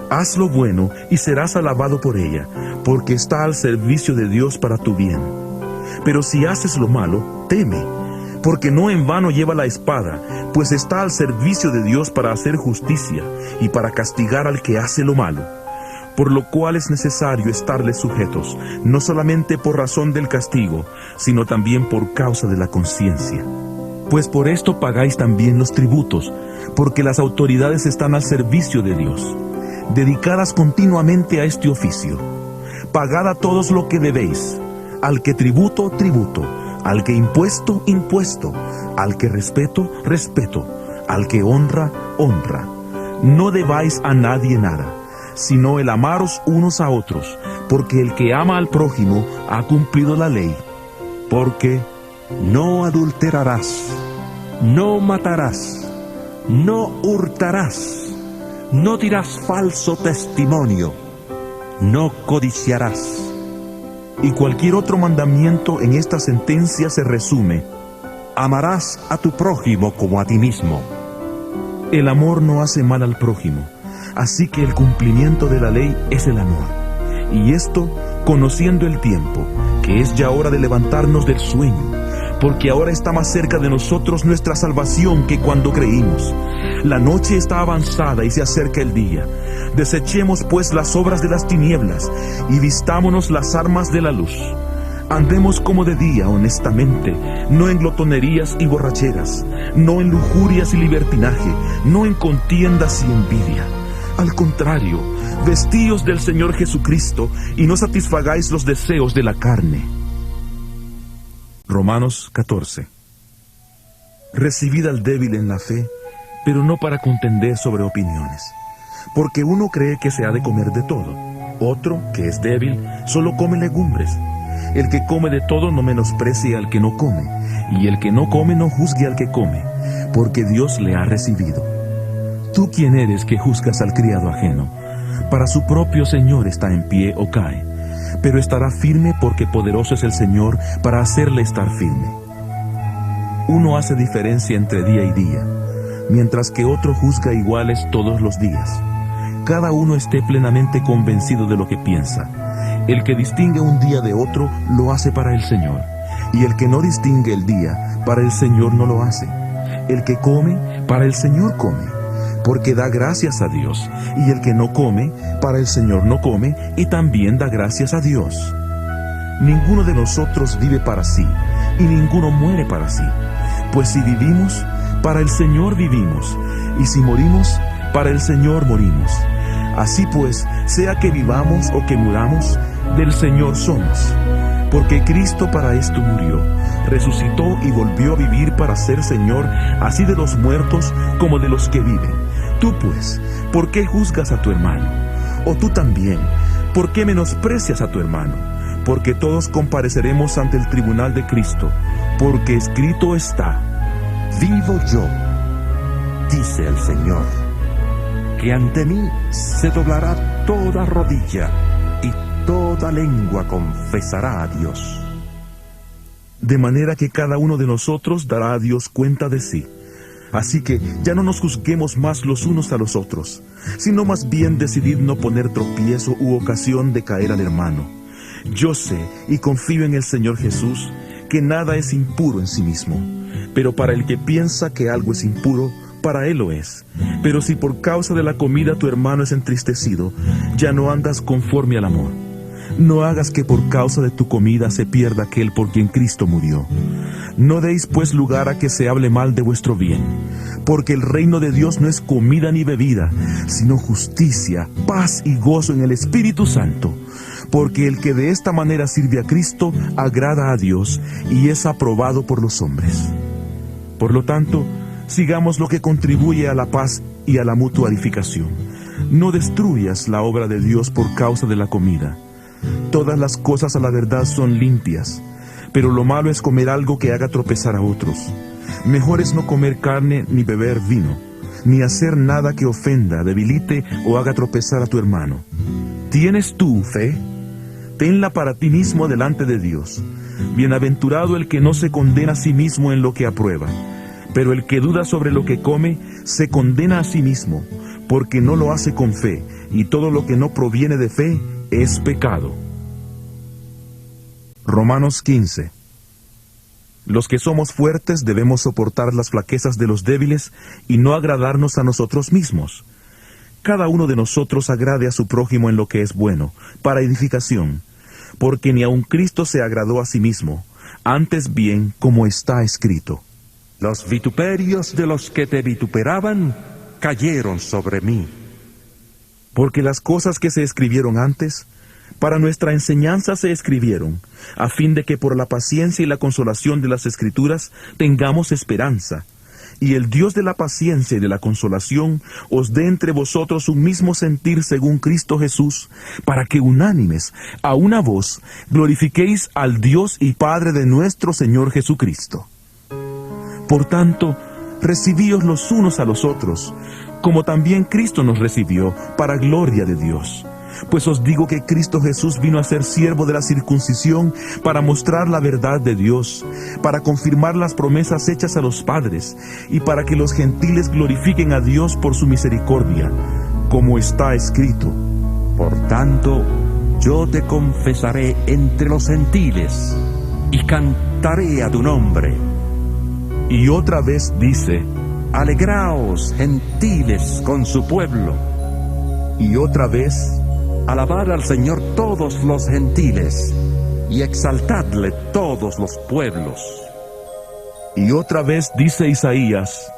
Haz lo bueno y serás alabado por ella, porque está al servicio de Dios para tu bien. Pero si haces lo malo, teme, porque no en vano lleva la espada, pues está al servicio de Dios para hacer justicia y para castigar al que hace lo malo. Por lo cual es necesario estarles sujetos, no solamente por razón del castigo, sino también por causa de la conciencia. Pues por esto pagáis también los tributos, porque las autoridades están al servicio de Dios, dedicadas continuamente a este oficio. Pagad a todos lo que debéis, al que tributo, tributo, al que impuesto, impuesto, al que respeto, respeto, al que honra, honra. No debáis a nadie nada, sino el amaros unos a otros, porque el que ama al prójimo ha cumplido la ley. Porque no adulterarás, no matarás, no hurtarás, no dirás falso testimonio, no codiciarás. Y cualquier otro mandamiento en esta sentencia se resume: amarás a tu prójimo como a ti mismo. El amor no hace mal al prójimo, así que el cumplimiento de la ley es el amor. Y esto, conociendo el tiempo, que es ya hora de levantarnos del sueño, porque ahora está más cerca de nosotros nuestra salvación que cuando creímos. La noche está avanzada y se acerca el día. Desechemos pues las obras de las tinieblas y vistámonos las armas de la luz. Andemos como de día honestamente, no en glotonerías y borracheras, no en lujurias y libertinaje, no en contiendas y envidia. Al contrario, vestíos del Señor Jesucristo y no satisfagáis los deseos de la carne. Romanos 14. Recibid al débil en la fe, pero no para contender sobre opiniones. Porque uno cree que se ha de comer de todo, otro, que es débil, solo come legumbres. El que come de todo no menosprecie al que no come, y el que no come no juzgue al que come, porque Dios le ha recibido. ¿Tú quién eres que juzgas al criado ajeno? Para su propio Señor está en pie o cae, pero estará firme porque poderoso es el Señor para hacerle estar firme. Uno hace diferencia entre día y día, mientras que otro juzga iguales todos los días. Cada uno esté plenamente convencido de lo que piensa. El que distingue un día de otro, lo hace para el Señor, y el que no distingue el día, para el Señor no lo hace. El que come, para el Señor come, porque da gracias a Dios, y el que no come, para el Señor no come, y también da gracias a Dios. Ninguno de nosotros vive para sí, y ninguno muere para sí. Pues si vivimos, para el Señor vivimos, y si morimos, para el Señor morimos. Así pues, sea que vivamos o que muramos, del Señor somos. Porque Cristo para esto murió, resucitó y volvió a vivir para ser Señor, así de los muertos como de los que viven. Tú pues, ¿por qué juzgas a tu hermano? O tú también, ¿por qué menosprecias a tu hermano? Porque todos compareceremos ante el tribunal de Cristo, porque escrito está: vivo yo, dice el Señor, que ante mí se doblará toda rodilla y toda lengua confesará a Dios. De manera que cada uno de nosotros dará a Dios cuenta de sí. Así que ya no nos juzguemos más los unos a los otros, sino más bien decidid no poner tropiezo u ocasión de caer al hermano. Yo sé y confío en el Señor Jesús que nada es impuro en sí mismo, pero para el que piensa que algo es impuro, para él lo es. Pero si por causa de la comida tu hermano es entristecido, ya no andas conforme al amor. No hagas que por causa de tu comida se pierda aquel por quien Cristo murió. No deis pues lugar a que se hable mal de vuestro bien, porque el reino de Dios no es comida ni bebida, sino justicia, paz y gozo en el Espíritu Santo. Porque el que de esta manera sirve a Cristo agrada a Dios y es aprobado por los hombres. Por lo tanto, sigamos lo que contribuye a la paz y a la mutua edificación. No destruyas la obra de Dios por causa de la comida. Todas las cosas a la verdad son limpias, pero lo malo es comer algo que haga tropezar a otros. Mejor es no comer carne ni beber vino, ni hacer nada que ofenda, debilite o haga tropezar a tu hermano. ¿Tienes tú fe? Tenla para ti mismo delante de Dios. Bienaventurado el que no se condena a sí mismo en lo que aprueba. Pero el que duda sobre lo que come, se condena a sí mismo, porque no lo hace con fe, y todo lo que no proviene de fe es pecado. Romanos 15. Los que somos fuertes debemos soportar las flaquezas de los débiles y no agradarnos a nosotros mismos. Cada uno de nosotros agrade a su prójimo en lo que es bueno, para edificación, porque ni aun Cristo se agradó a sí mismo, antes bien, como está escrito: Los vituperios de los que te vituperaban cayeron sobre mí. Porque las cosas que se escribieron antes, para nuestra enseñanza se escribieron, a fin de que por la paciencia y la consolación de las Escrituras tengamos esperanza. Y el Dios de la paciencia y de la consolación os dé entre vosotros un mismo sentir según Cristo Jesús, para que unánimes, a una voz, glorifiquéis al Dios y Padre de nuestro Señor Jesucristo. Por tanto, recibíos los unos a los otros, como también Cristo nos recibió, para gloria de Dios. Pues os digo que Cristo Jesús vino a ser siervo de la circuncisión para mostrar la verdad de Dios, para confirmar las promesas hechas a los padres, y para que los gentiles glorifiquen a Dios por su misericordia, como está escrito: Por tanto, yo te confesaré entre los gentiles, y cantaré a tu nombre. Y otra vez dice: Alegraos, gentiles, con su pueblo. Y otra vez: Alabad al Señor todos los gentiles, y exaltadle todos los pueblos. Y otra vez dice Isaías: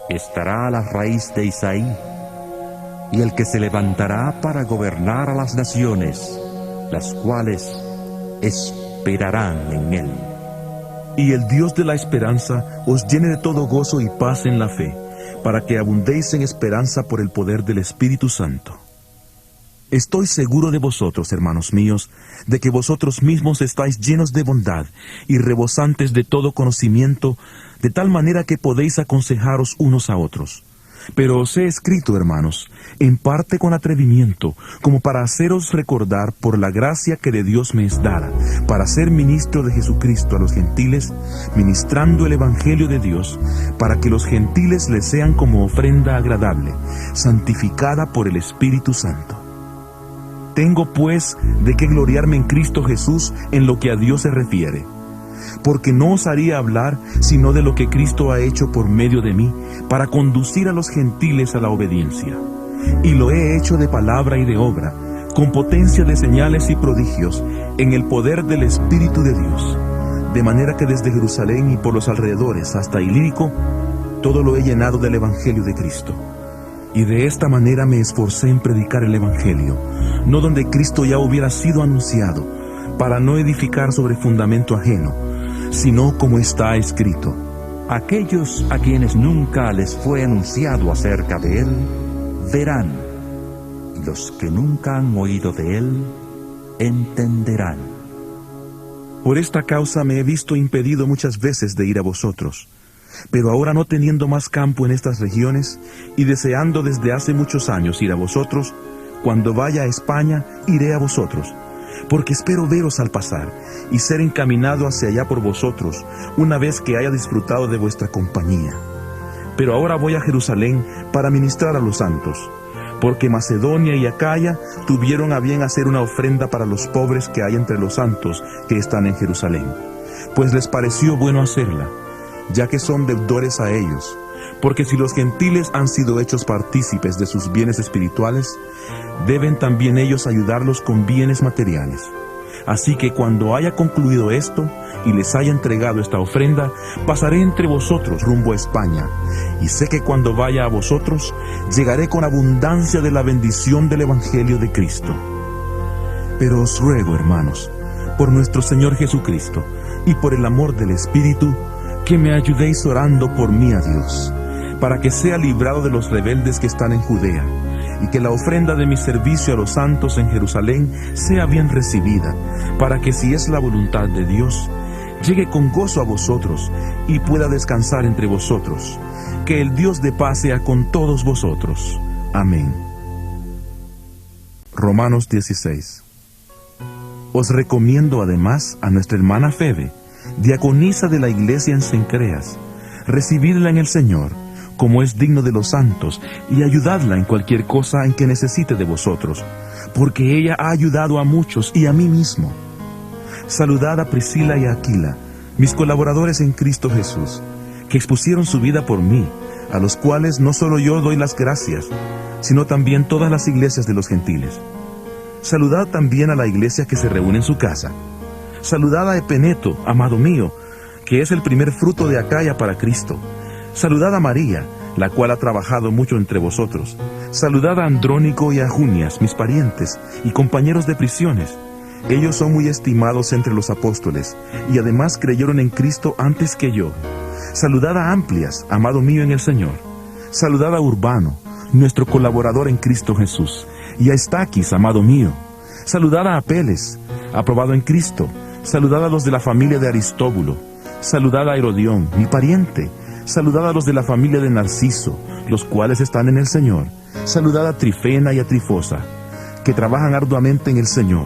Estará la raíz de Isaí, y el que se levantará para gobernar a las naciones, las cuales esperarán en él. Y el Dios de la esperanza os llene de todo gozo y paz en la fe, para que abundéis en esperanza por el poder del Espíritu Santo. Estoy seguro de vosotros, hermanos míos, de que vosotros mismos estáis llenos de bondad y rebosantes de todo conocimiento, de tal manera que podéis aconsejaros unos a otros. Pero os he escrito, hermanos, en parte con atrevimiento, como para haceros recordar por la gracia que de Dios me es dada, para ser ministro de Jesucristo a los gentiles, ministrando el Evangelio de Dios, para que los gentiles le sean como ofrenda agradable, santificada por el Espíritu Santo. Tengo pues de qué gloriarme en Cristo Jesús en lo que a Dios se refiere, porque no osaría hablar sino de lo que Cristo ha hecho por medio de mí, para conducir a los gentiles a la obediencia. Y lo he hecho de palabra y de obra, con potencia de señales y prodigios, en el poder del Espíritu de Dios, de manera que desde Jerusalén y por los alrededores hasta Ilírico, todo lo he llenado del Evangelio de Cristo. Y de esta manera me esforcé en predicar el Evangelio, no donde Cristo ya hubiera sido anunciado, para no edificar sobre fundamento ajeno, sino como está escrito: Aquellos a quienes nunca les fue anunciado acerca de él, verán, y los que nunca han oído de él, entenderán. Por esta causa me he visto impedido muchas veces de ir a vosotros. Pero ahora, no teniendo más campo en estas regiones, y deseando desde hace muchos años ir a vosotros, cuando vaya a España, iré a vosotros, porque espero veros al pasar, y ser encaminado hacia allá por vosotros, una vez que haya disfrutado de vuestra compañía. Pero ahora voy a Jerusalén para ministrar a los santos, porque Macedonia y Acaya tuvieron a bien hacer una ofrenda para los pobres que hay entre los santos que están en Jerusalén, pues les pareció bueno hacerla, ya que son deudores a ellos, porque si los gentiles han sido hechos partícipes de sus bienes espirituales, deben también ellos ayudarlos con bienes materiales. Así que cuando haya concluido esto y les haya entregado esta ofrenda, pasaré entre vosotros rumbo a España, y sé que cuando vaya a vosotros, llegaré con abundancia de la bendición del Evangelio de Cristo. Pero os ruego, hermanos, por nuestro Señor Jesucristo, y por el amor del Espíritu, que me ayudéis orando por mí a Dios, para que sea librado de los rebeldes que están en Judea, y que la ofrenda de mi servicio a los santos en Jerusalén sea bien recibida, para que, si es la voluntad de Dios, llegue con gozo a vosotros y pueda descansar entre vosotros. Que el Dios de paz sea con todos vosotros. Amén. Romanos 16. Os recomiendo además a nuestra hermana Febe, diaconisa de la iglesia en Cencreas. Recibidla en el Señor, como es digno de los santos, y ayudadla en cualquier cosa en que necesite de vosotros, porque ella ha ayudado a muchos y a mí mismo. Saludad a Priscila y a Aquila, mis colaboradores en Cristo Jesús, que expusieron su vida por mí, a los cuales no solo yo doy las gracias, sino también todas las iglesias de los gentiles. Saludad también a la iglesia que se reúne en su casa. Saludad a Epeneto, amado mío, que es el primer fruto de Acaya para Cristo. Saludad a María, la cual ha trabajado mucho entre vosotros. Saludad a Andrónico y a Junias, mis parientes y compañeros de prisiones. Ellos son muy estimados entre los apóstoles, y además creyeron en Cristo antes que yo. Saludad a Amplias, amado mío en el Señor. Saludad a Urbano, nuestro colaborador en Cristo Jesús, y a Estaquis, amado mío. Saludad a Apeles, aprobado en Cristo. Saludad a los de la familia de Aristóbulo. Saludad a Herodión, mi pariente. Saludad a los de la familia de Narciso, los cuales están en el Señor. Saludad a Trifena y a Trifosa, que trabajan arduamente en el Señor.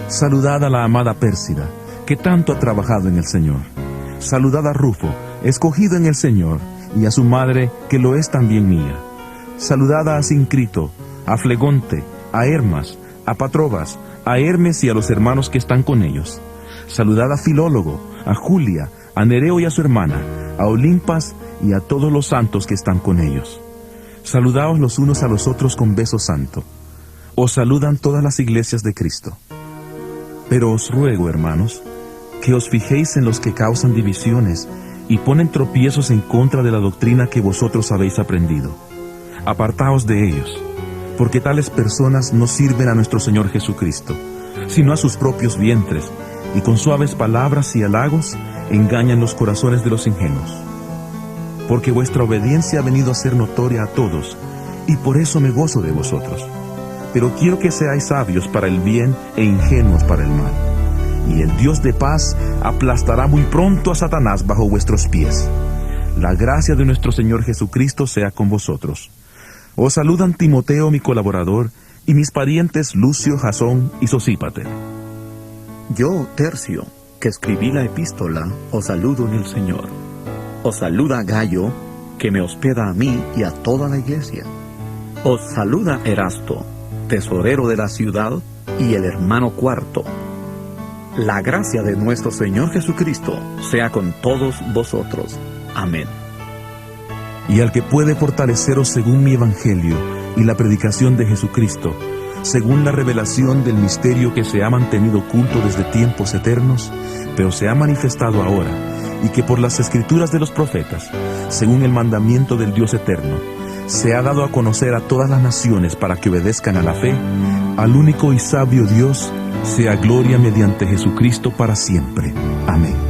Saludad a la amada Pérsida, que tanto ha trabajado en el Señor. Saludad a Rufo, escogido en el Señor, y a su madre, que lo es también mía. Saludad a Asincrito, a Flegonte, a Hermas, a Patrobas, a Hermes y a los hermanos que están con ellos. Saludad a Filólogo, a Julia, a Nereo y a su hermana, a Olimpas y a todos los santos que están con ellos. Saludaos los unos a los otros con beso santo. Os saludan todas las iglesias de Cristo. Pero os ruego, hermanos, que os fijéis en los que causan divisiones y ponen tropiezos en contra de la doctrina que vosotros habéis aprendido. Apartaos de ellos, porque tales personas no sirven a nuestro Señor Jesucristo, sino a sus propios vientres, y con suaves palabras y halagos engañan los corazones de los ingenuos. Porque vuestra obediencia ha venido a ser notoria a todos, y por eso me gozo de vosotros. Pero quiero que seáis sabios para el bien e ingenuos para el mal. Y el Dios de paz aplastará muy pronto a Satanás bajo vuestros pies. La gracia de nuestro Señor Jesucristo sea con vosotros. Os saludan Timoteo, mi colaborador, y mis parientes Lucio, Jasón y Sosípater. Yo, Tercio, que escribí la epístola, os saludo en el Señor. Os saluda Gayo, que me hospeda a mí y a toda la iglesia. Os saluda Erasto, tesorero de la ciudad, y el hermano Cuarto. La gracia de nuestro Señor Jesucristo sea con todos vosotros. Amén. Y al que puede fortaleceros según mi evangelio y la predicación de Jesucristo, según la revelación del misterio que se ha mantenido oculto desde tiempos eternos, pero se ha manifestado ahora, y que por las escrituras de los profetas, según el mandamiento del Dios eterno, se ha dado a conocer a todas las naciones para que obedezcan a la fe, al único y sabio Dios, sea gloria mediante Jesucristo para siempre. Amén.